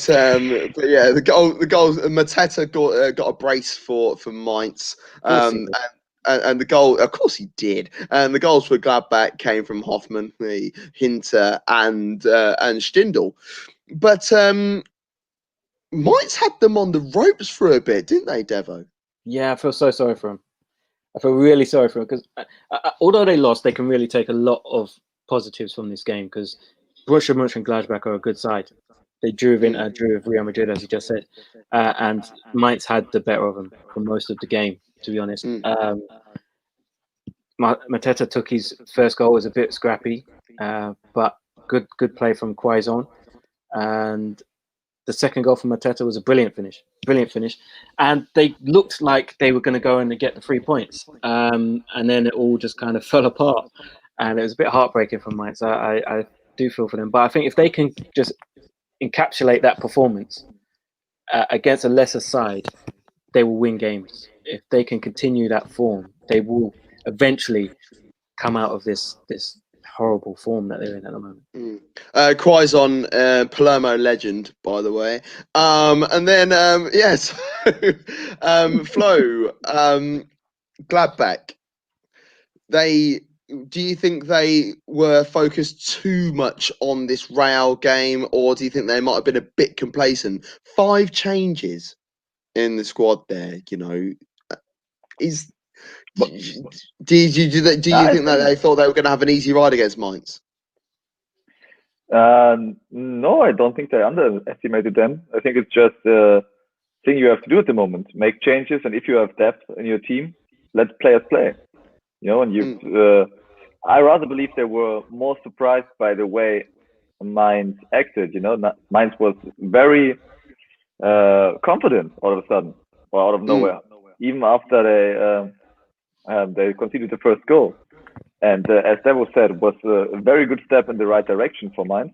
yeah, the goals. Mateta got a brace for Mainz. And the goal, of course, he did. And the goals for Gladbach came from Hoffman, Hinter, and Stindl. But Mainz had them on the ropes for a bit, didn't they, Devo? Yeah, I feel so sorry for him. I feel really sorry for him because although they lost, they can really take a lot of positives from this game because Borussia Mönchengladbach are a good side. They drew with Real Madrid, as you just said, and Mainz had the better of them for most of the game, to be honest. Mateta took his first goal, was a bit scrappy, but good play from Quaison. And the second goal from Mateta was a brilliant finish. And they looked like they were going to go in and get the 3 points. And then it all just kind of fell apart. And it was a bit heartbreaking for Mainz. I do feel for them. But I think if they can just encapsulate that performance against a lesser side, they will win games. If they can continue that form, they will eventually come out of this horrible form that they're in at the moment. Quaison, Palermo legend, by the way. And then yes, Flo, Gladbach. Do you think they were focused too much on this Real game, or do you think they might have been a bit complacent? 5 changes in the squad there, you know, is. Do you think that they thought they were going to have an easy ride against Mainz? No, I don't think they underestimated them. I think it's just a thing you have to do at the moment. Make changes, and if you have depth in your team, let players play. You know, and I rather believe they were more surprised by the way Mainz acted. You know, Mainz was very confident all of a sudden, or out of nowhere, even after they conceded the first goal. And as Devo said, it was a very good step in the right direction for Mainz.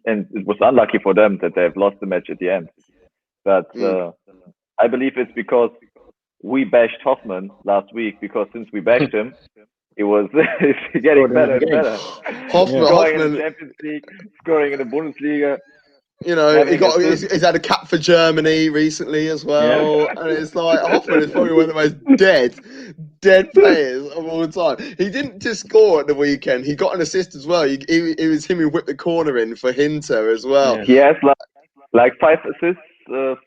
And it was unlucky for them that they have lost the match at the end. But I believe it's because we bashed Hoffmann last week, because since we bashed him, it was getting better and better. Scoring in the Champions League, scoring in the Bundesliga. You know, he's had a cap for Germany recently as well, and it's like Hoffmann is probably one of the most dead players of all time. He didn't just score at the weekend; he got an assist as well. It was him who whipped the corner in for Hinter as well. He has like 5 assists or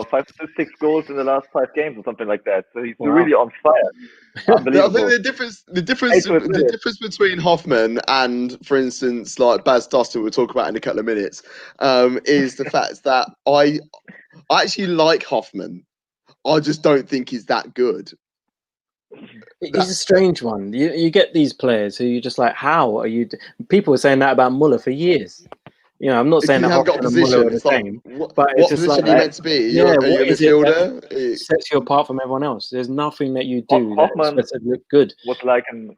5 assists, 6 goals in the last 5 games or something like that. So he's really on fire. Unbelievable. I think the difference between Hoffmann and, for instance, like Baz Doster, we'll talk about in a couple of minutes, is the fact that I actually like Hoffmann. I just don't think he's that good. He's a strange one. You get these players who you're just like, how are you? People were saying that about Muller for years. You know, I'm not saying that Hoffmann and Muller are the same, but it's just like, are you meant to be? What are you a is midfielder? it that sets you apart from everyone else? There's nothing that you do Hoffmann that's supposed to look good. Was like an.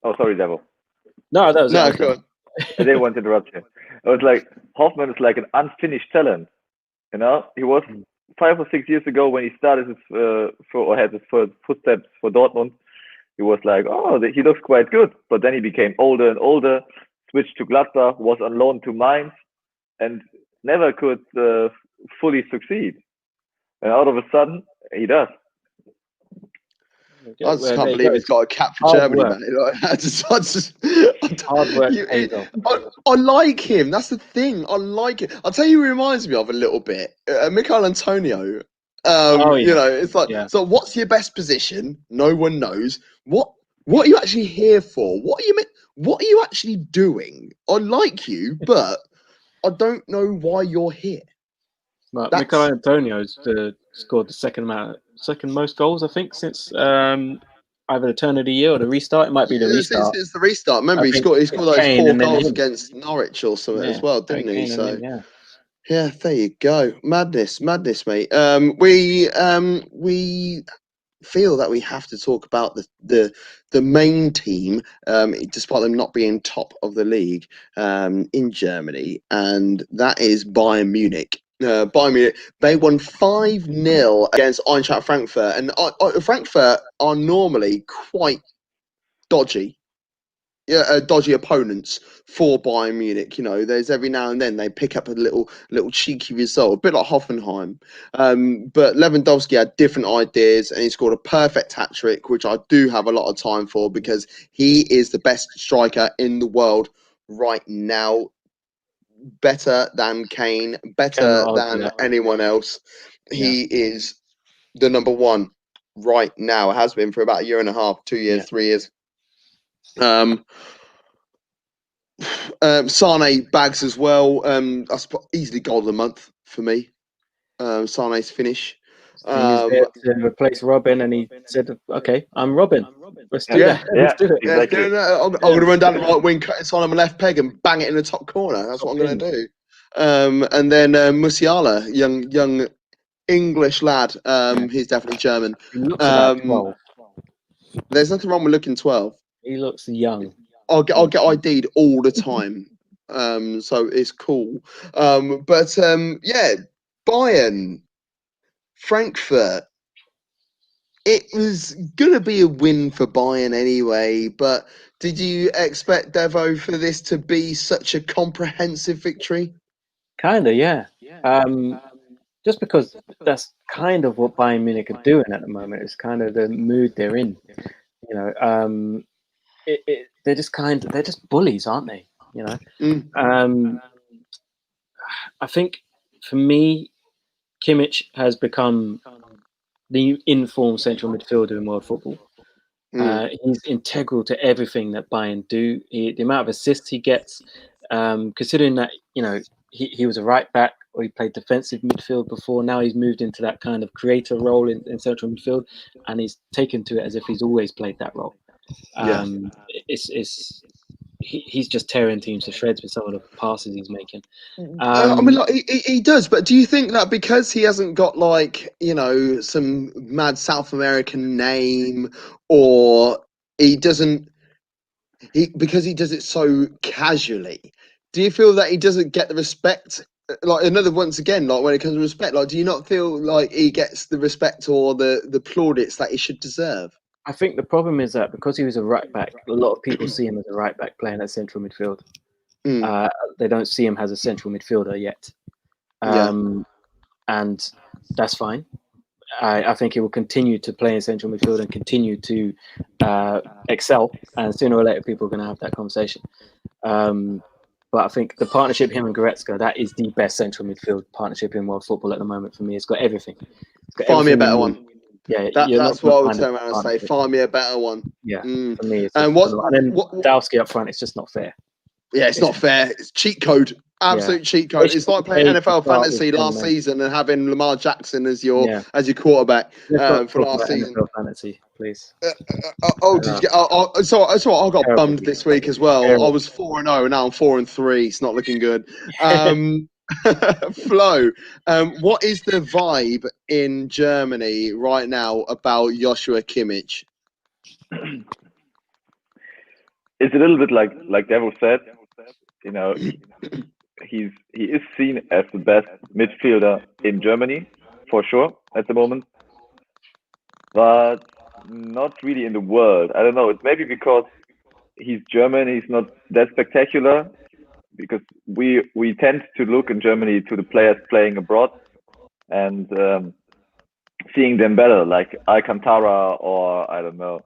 Oh, sorry, Devo. No, that was no. Go on. I didn't want to interrupt you. It was like Hoffmann is like an unfinished talent. You know, he was 5 or 6 years ago when he started had his first footsteps for Dortmund. He was like, oh, he looks quite good, but then he became older and older. Switched to Gladbach, was on loan to Mainz, and never could fully succeed. And out of a sudden, he does. I just can't believe he's got a cap for Germany, man. Hard work. I like him. That's the thing. I like it. I'll tell you who he reminds me of a little bit. Michael Antonio. You know, it's like, so what's your best position? No one knows. What are you actually here for? What are you actually doing? I like you, but I don't know why you're here. But Michael Antonio's scored the second most goals, I think, since either the turn of the year or the restart. It might be the restart. It's the restart. Remember, he scored those 4 goals against Norwich or something as well, didn't he? So yeah, there you go. Madness, mate. We feel that we have to talk about the main team, despite them not being top of the league in Germany, and that is Bayern Munich. Bayern Munich, they won 5-0 against Eintracht Frankfurt, and Frankfurt are normally quite dodgy. Dodgy opponents for Bayern Munich. You know, there's every now and then they pick up a little cheeky result, a bit like Hoffenheim. But Lewandowski had different ideas, and he scored a perfect hat trick, which I do have a lot of time for because he is the best striker in the world right now. Better than Kane, better than anyone else. He is the number one right now. It has been for about a year and a half, 2 years, 3 years. Sane bags as well. That's easily goal of the month for me. Sane's finish. He's there to replace Robin, and he said, "Okay, I'm Robin. Let's do that. Let's do it." Exactly. I'm going to run down the right wing, cut it on my left peg, and bang it in the top corner. That's what I'm going to do. And then Musiala, young English lad. He's definitely German. He looks about 12. There's nothing wrong with looking 12. He looks young. I'll get ID'd all the time, so it's cool. But Bayern, Frankfurt. It was gonna be a win for Bayern anyway, but did you expect Devo for this to be such a comprehensive victory? Kind of, yeah. Just because that's kind of what Bayern Munich are doing at the moment. It's kind of the mood they're in. You know, they're just bullies, aren't they? You know, Mm. I think for me, Kimmich has become the informed central midfielder in world football. He's integral to everything that Bayern do. The amount of assists he gets, considering that he was a right back or he played defensive midfield before. Now he's moved into that kind of creator role in central midfield, and he's taken to it as if he's always played that role. Yeah. He's just tearing teams to shreds with some of the passes he's making. I mean, like, he does, but do you think that because he hasn't got some mad South American name, or because he does it so casually, do you feel that he doesn't get the respect? Once again, like when it comes to respect, like, do you not feel like he gets the respect or the plaudits that he should deserve? I think the problem is that because he was a right back, a lot of people see him as a right back playing at central midfield. They don't see him as a central midfielder yet. And that's fine. I think he will continue to play in central midfield and continue to excel. And sooner or later, people are going to have that conversation. But I think the partnership, him and Goretzka, that is the best central midfield partnership in world football at the moment for me. It's got everything. Find me a better one. Yeah, that's what I would turn around and say. Find me a better one. Yeah, for me, it's and then Lewandowski up front, it's just not fair. Yeah, it's not fair. It's cheat code. Absolute cheat code. It's like playing NFL fantasy last season and having Lamar Jackson as your quarterback for last season. NFL fantasy, please. Did you get? So I got bummed this week as well. I was 4-0, and now I'm 4-3. It's not looking good. Flo, what is the vibe in Germany right now about Joshua Kimmich? It's a little bit like Devo said. You know, he is seen as the best midfielder in Germany for sure at the moment, but not really in the world. I don't know. It's maybe because he's German. He's not that spectacular. Because we tend to look in Germany to the players playing abroad and seeing them better, like Alcantara or I don't know.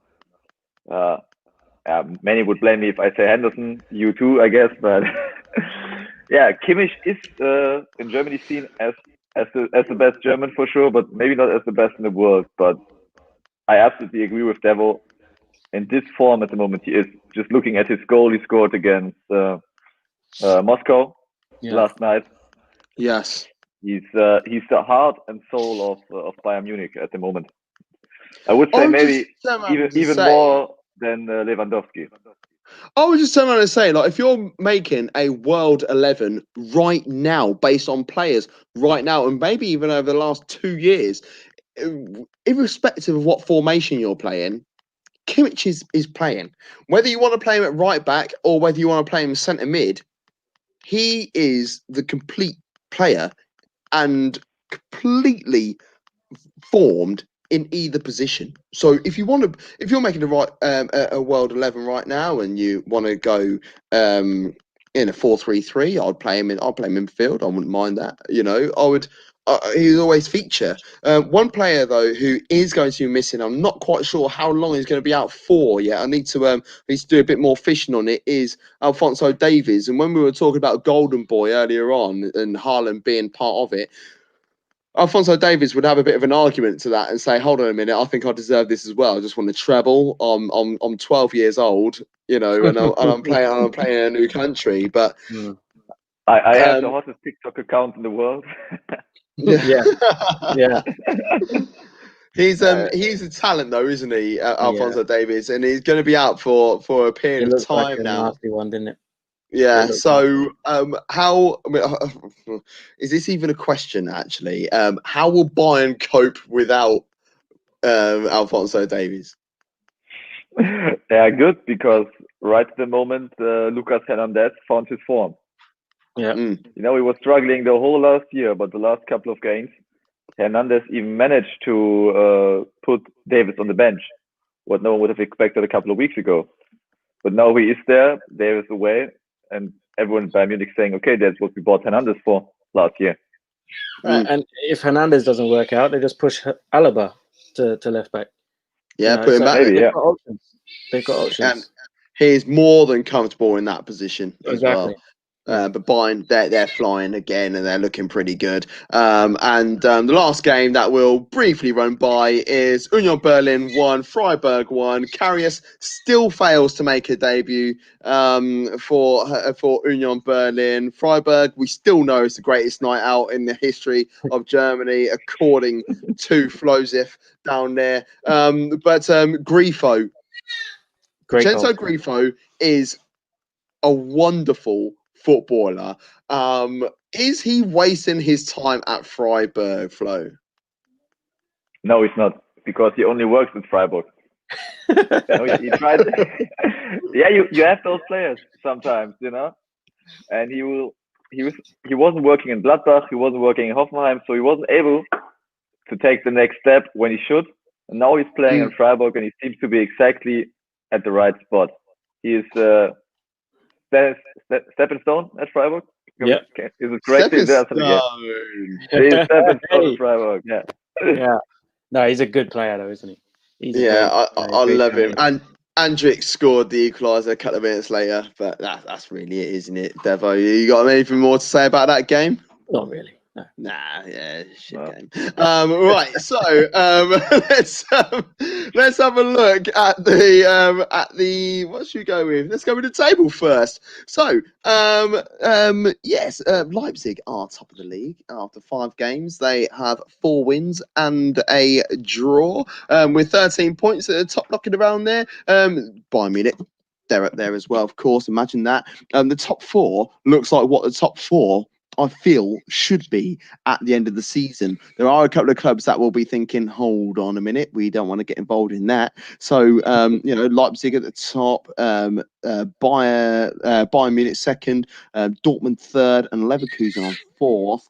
Many would blame me if I say Henderson. You too, I guess. But yeah, Kimmich is in Germany seen as the best German for sure, but maybe not as the best in the world. But I absolutely agree with Devo. In this form at the moment, he is. Just looking at his goal he scored against Moscow last night. Yes, he's the heart and soul of Bayern Munich at the moment. I would say maybe even more than Lewandowski. I was just trying to say, like, if you're making a World 11 right now, based on players right now, and maybe even over the last 2 years, irrespective of what formation you're playing, Kimmich is playing. Whether you want to play him at right back or whether you want to play him centre mid, he is the complete player and completely formed in either position. So if you're making a World 11 right now and you want to go in a 4-3-3, I'd play him in midfield. I wouldn't mind that. He'd always feature. One player though who is going to be missing, I'm not quite sure how long he's going to be out for yet. I need to do a bit more fishing on it, is Alphonso Davies. And when we were talking about Golden Boy earlier on and Haaland being part of it, Alphonso Davies would have a bit of an argument to that and say, hold on a minute, I think I deserve this as well. I just want to treble. I'm 12 years old, and I'm playing in a new country. But I have the hottest TikTok account in the world. Yeah. He's a talent though, isn't he, Alphonso Davies? And he's going to be out for a period of time like now. Nasty one, didn't it? Yeah. So, how? I mean, is this even a question? Actually, how will Bayern cope without Alphonso Davies? Yeah, good, because right at the moment, Lucas Hernandez found his form. Yeah. He was struggling the whole last year, but the last couple of games, Hernandez even managed to put Davis on the bench, what no one would have expected a couple of weeks ago. But now he is there, Davis away, and everyone in Bayern Munich saying, okay, that's what we bought Hernandez for last year. And if Hernandez doesn't work out, they just push Alaba to left back. Yeah, put him back. Maybe, they've yeah. got options. They've got options. And he's more than comfortable in that position as well. But Bayern, they're flying again, and they're looking pretty good. The last game that we'll briefly run by is Union Berlin 1, Freiburg 1. Karius still fails to make a debut for Union Berlin. Freiburg, we still know is the greatest night out in the history of Germany, according to Flozif down there. Grifo, Vincenzo Grifo is a wonderful footballer. Is he wasting his time at Freiburg, Flo? No, he's not, because he only works with Freiburg. He tried. Yeah, you have those players sometimes, and he wasn't working in Gladbach, he wasn't working in Hoffenheim, so he wasn't able to take the next step when he should. And now he's playing in Freiburg, and he seems to be exactly at the right spot. He is stepping stone at Freiburg. Yeah, is it correct? He's stepping stone at Freiburg. Yeah. Yeah. No, he's a good player though, isn't he? I love him. And Andrić scored the equaliser a couple of minutes later, but that's really it, isn't it, Devo? You got anything more to say about that game? Not really. No. Nah, yeah, shit game. Right, so let's have a look at the what should we go with? Let's go with the table first. So yes, Leipzig are top of the league after 5 games. They have 4 wins and a draw, with 13 points at the top, knocking around there. Bayern Munich, they're up there as well, of course. Imagine that. The top 4 looks like what the top 4 I feel should be at the end of the season. There are a couple of clubs that will be thinking, hold on a minute, we don't want to get involved in that. So, Leipzig at the top, Bayern Munich second, Dortmund third, and Leverkusen on 4th.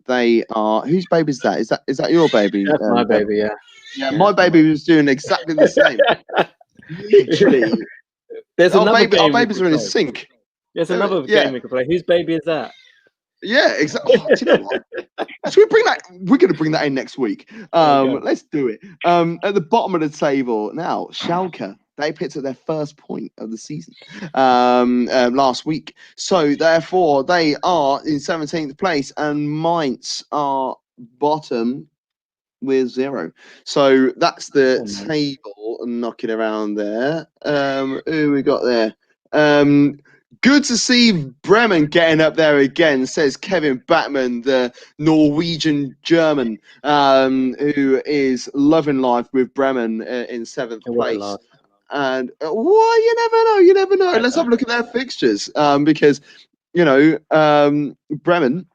They are, whose baby is that? Is that your baby? That's my baby, yeah. Yeah, my baby was doing exactly the same. Literally. There's another game. Our babies are in a sync. There's another game we could play. Whose baby is that? Yeah, exactly. Oh, do you know what? Should we bring that? We're going to bring that in next week. Let's do it. At the bottom of the table now, Schalke. They picked up their first point of the season last week. So therefore, they are in 17th place, and Mainz are bottom with 0. So that's the table knocking around there. Who we got there? Good to see Bremen getting up there again, says Kevin Batman, the Norwegian German, who is loving life with Bremen in 7th place. And you never know. Let's have a look at their fixtures, because Bremen,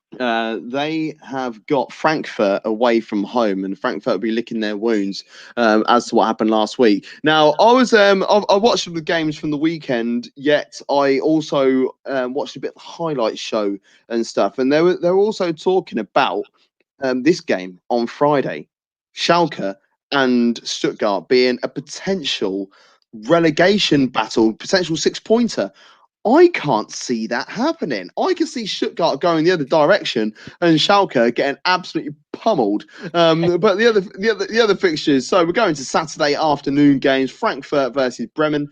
they have got Frankfurt away from home, and Frankfurt will be licking their wounds as to what happened last week. Now, I watched the games from the weekend, yet I also watched a bit of the highlight show and stuff, and they're also talking about this game on Friday, Schalke and Stuttgart being a potential relegation battle, potential 6-pointer. I can't see that happening. I can see Stuttgart going the other direction and Schalke getting absolutely pummeled. But the other fixtures. So we're going to Saturday afternoon games: Frankfurt versus Bremen,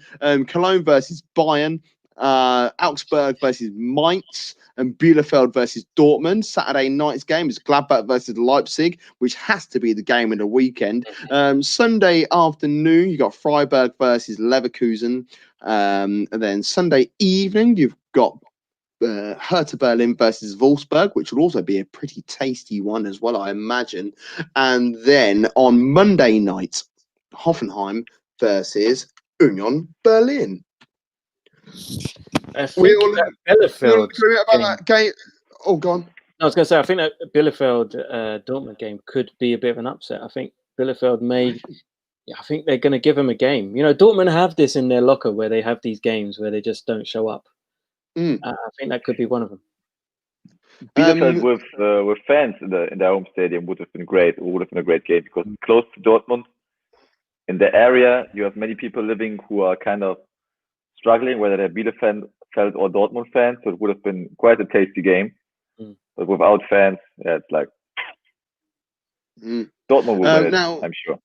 Cologne versus Bayern, Augsburg versus Mainz, and Bielefeld versus Dortmund. Saturday night's game is Gladbach versus Leipzig, which has to be the game of the weekend. Sunday afternoon, you got Freiburg versus Leverkusen. And then Sunday evening, you've got Hertha Berlin versus Wolfsburg, which will also be a pretty tasty one as well, I imagine. And then on Monday night, Hoffenheim versus Union Berlin. I think Bielefeld about that game. Oh, go on. I was going to say, I think that Bielefeld Dortmund game could be a bit of an upset. I think Bielefeld may. I think they're going to give them a game. Dortmund have this in their locker where they have these games where they just don't show up. I think that could be one of them. Bielefeld with fans in their home stadium would have been great. It would have been a great game because it's close to Dortmund. In the area, you have many people living who are kind of struggling, whether they're Bielefeld or Dortmund fans. So it would have been quite a tasty game. But without fans, yeah, it's like Dortmund will win it, now, I'm sure.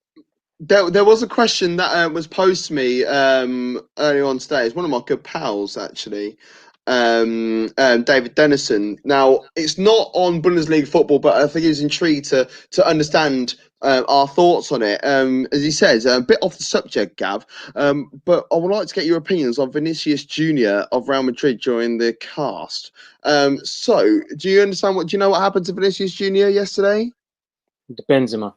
There was a question that was posed to me earlier on today. It's one of my good pals, actually, David Dennison. Now, it's not on Bundesliga football, but I think he was intrigued to understand our thoughts on it. As he says, a bit off the subject, Gav, but I would like to get your opinions on Vinicius Junior of Real Madrid during the cast. So, do you know what happened to Vinicius Junior yesterday? Benzema.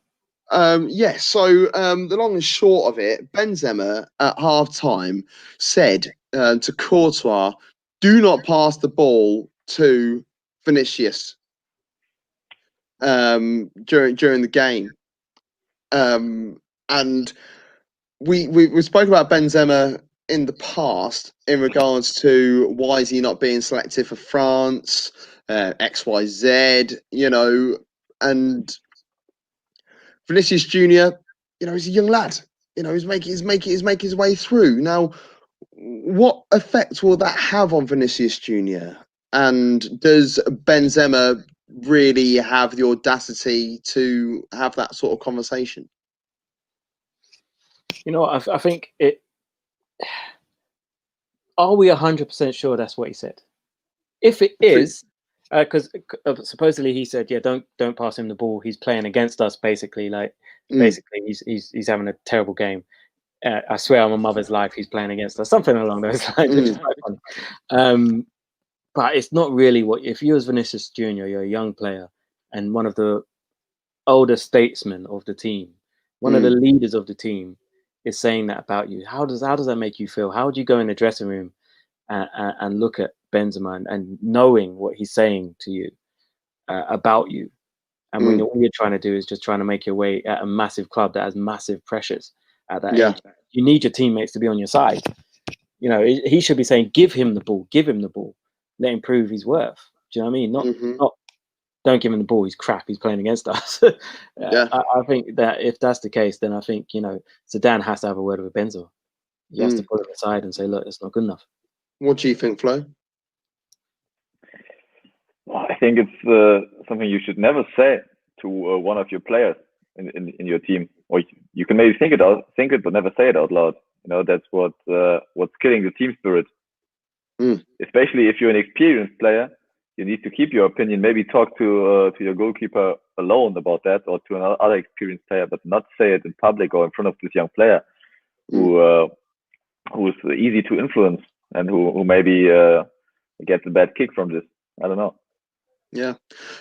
Yes, so the long and short of it, Benzema at half-time said to Courtois, do not pass the ball to Vinicius during the game. And we spoke about Benzema in the past in regards to why is he not being selected for France, XYZ, and Vinicius Junior, he's a young lad. He's making his way through. Now, what effect will that have on Vinicius Junior? And does Benzema really have the audacity to have that sort of conversation? I think it. Are we 100% sure that's what he said? If it is, because supposedly he said, yeah, don't pass him the ball. He's playing against us, basically. Basically, he's having a terrible game. I swear on my mother's life, he's playing against us. Something along those lines. Which is quite funny. But it's not really what. If you as Vinicius Junior, you're a young player and one of the older statesmen of the team, one of the leaders of the team, is saying that about you. How does that make you feel? How would you go in the dressing room and look at Benzema and knowing what he's saying to you about you? And when all you're trying to do is just trying to make your way at a massive club that has massive pressures at that age, you need your teammates to be on your side. He should be saying, give him the ball, let him prove his worth. Do you know what I mean? Not don't give him the ball, he's crap, he's playing against us. I think that if that's the case, then I think, Zidane has to have a word with Benzema. He has to put him aside and say, look, it's not good enough. What do you think, Flo? Well, I think it's something you should never say to one of your players in your team. Or you can maybe think it, but never say it out loud. That's what's killing the team spirit. Especially if you're an experienced player, you need to keep your opinion. Maybe talk to your goalkeeper alone about that, or to another experienced player, but not say it in public or in front of this young player who is easy to influence and who maybe gets a bad kick from this. I don't know. Yeah,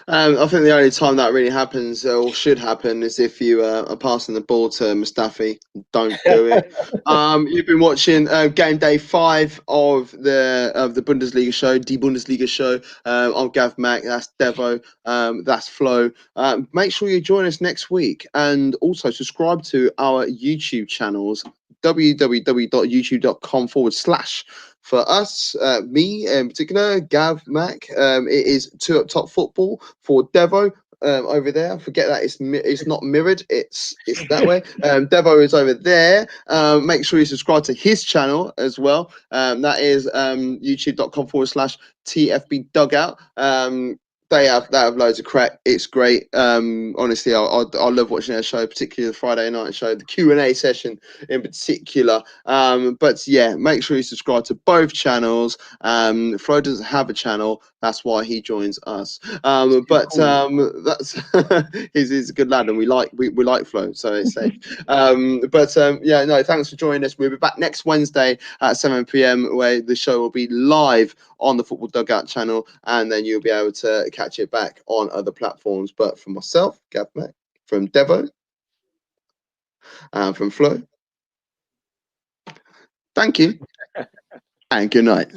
I think the only time that really happens or should happen is if you are passing the ball to Mustafi. Don't do it. You've been watching game day 5 of the Bundesliga show, Die Bundesliga show. I'm Gav Mac. That's Devo. That's Flo. Make sure you join us next week, and also subscribe to our YouTube channels. www.youtube.com/. For us, me in particular, Gav Mac, it is 2 Up Top Football. For Devo over there, forget that it's not mirrored, it's that way. Devo is over there. Make sure you subscribe to his channel as well. That is youtube.com/TFB Dugout. They have loads of crack. It's great. Honestly, I love watching their show, particularly the Friday night show, the Q&A session in particular. But yeah, make sure you subscribe to both channels. Flo doesn't have a channel, that's why he joins us. That's he's a good lad, and we like Flo, so it's safe. Yeah, no, thanks for joining us. We'll be back next Wednesday at 7 p.m. where the show will be live on the Football Dugout channel, and then you'll be able to catch it back on other platforms. But from myself, Gav Mac, from Devo, and from Flo, thank you and good night.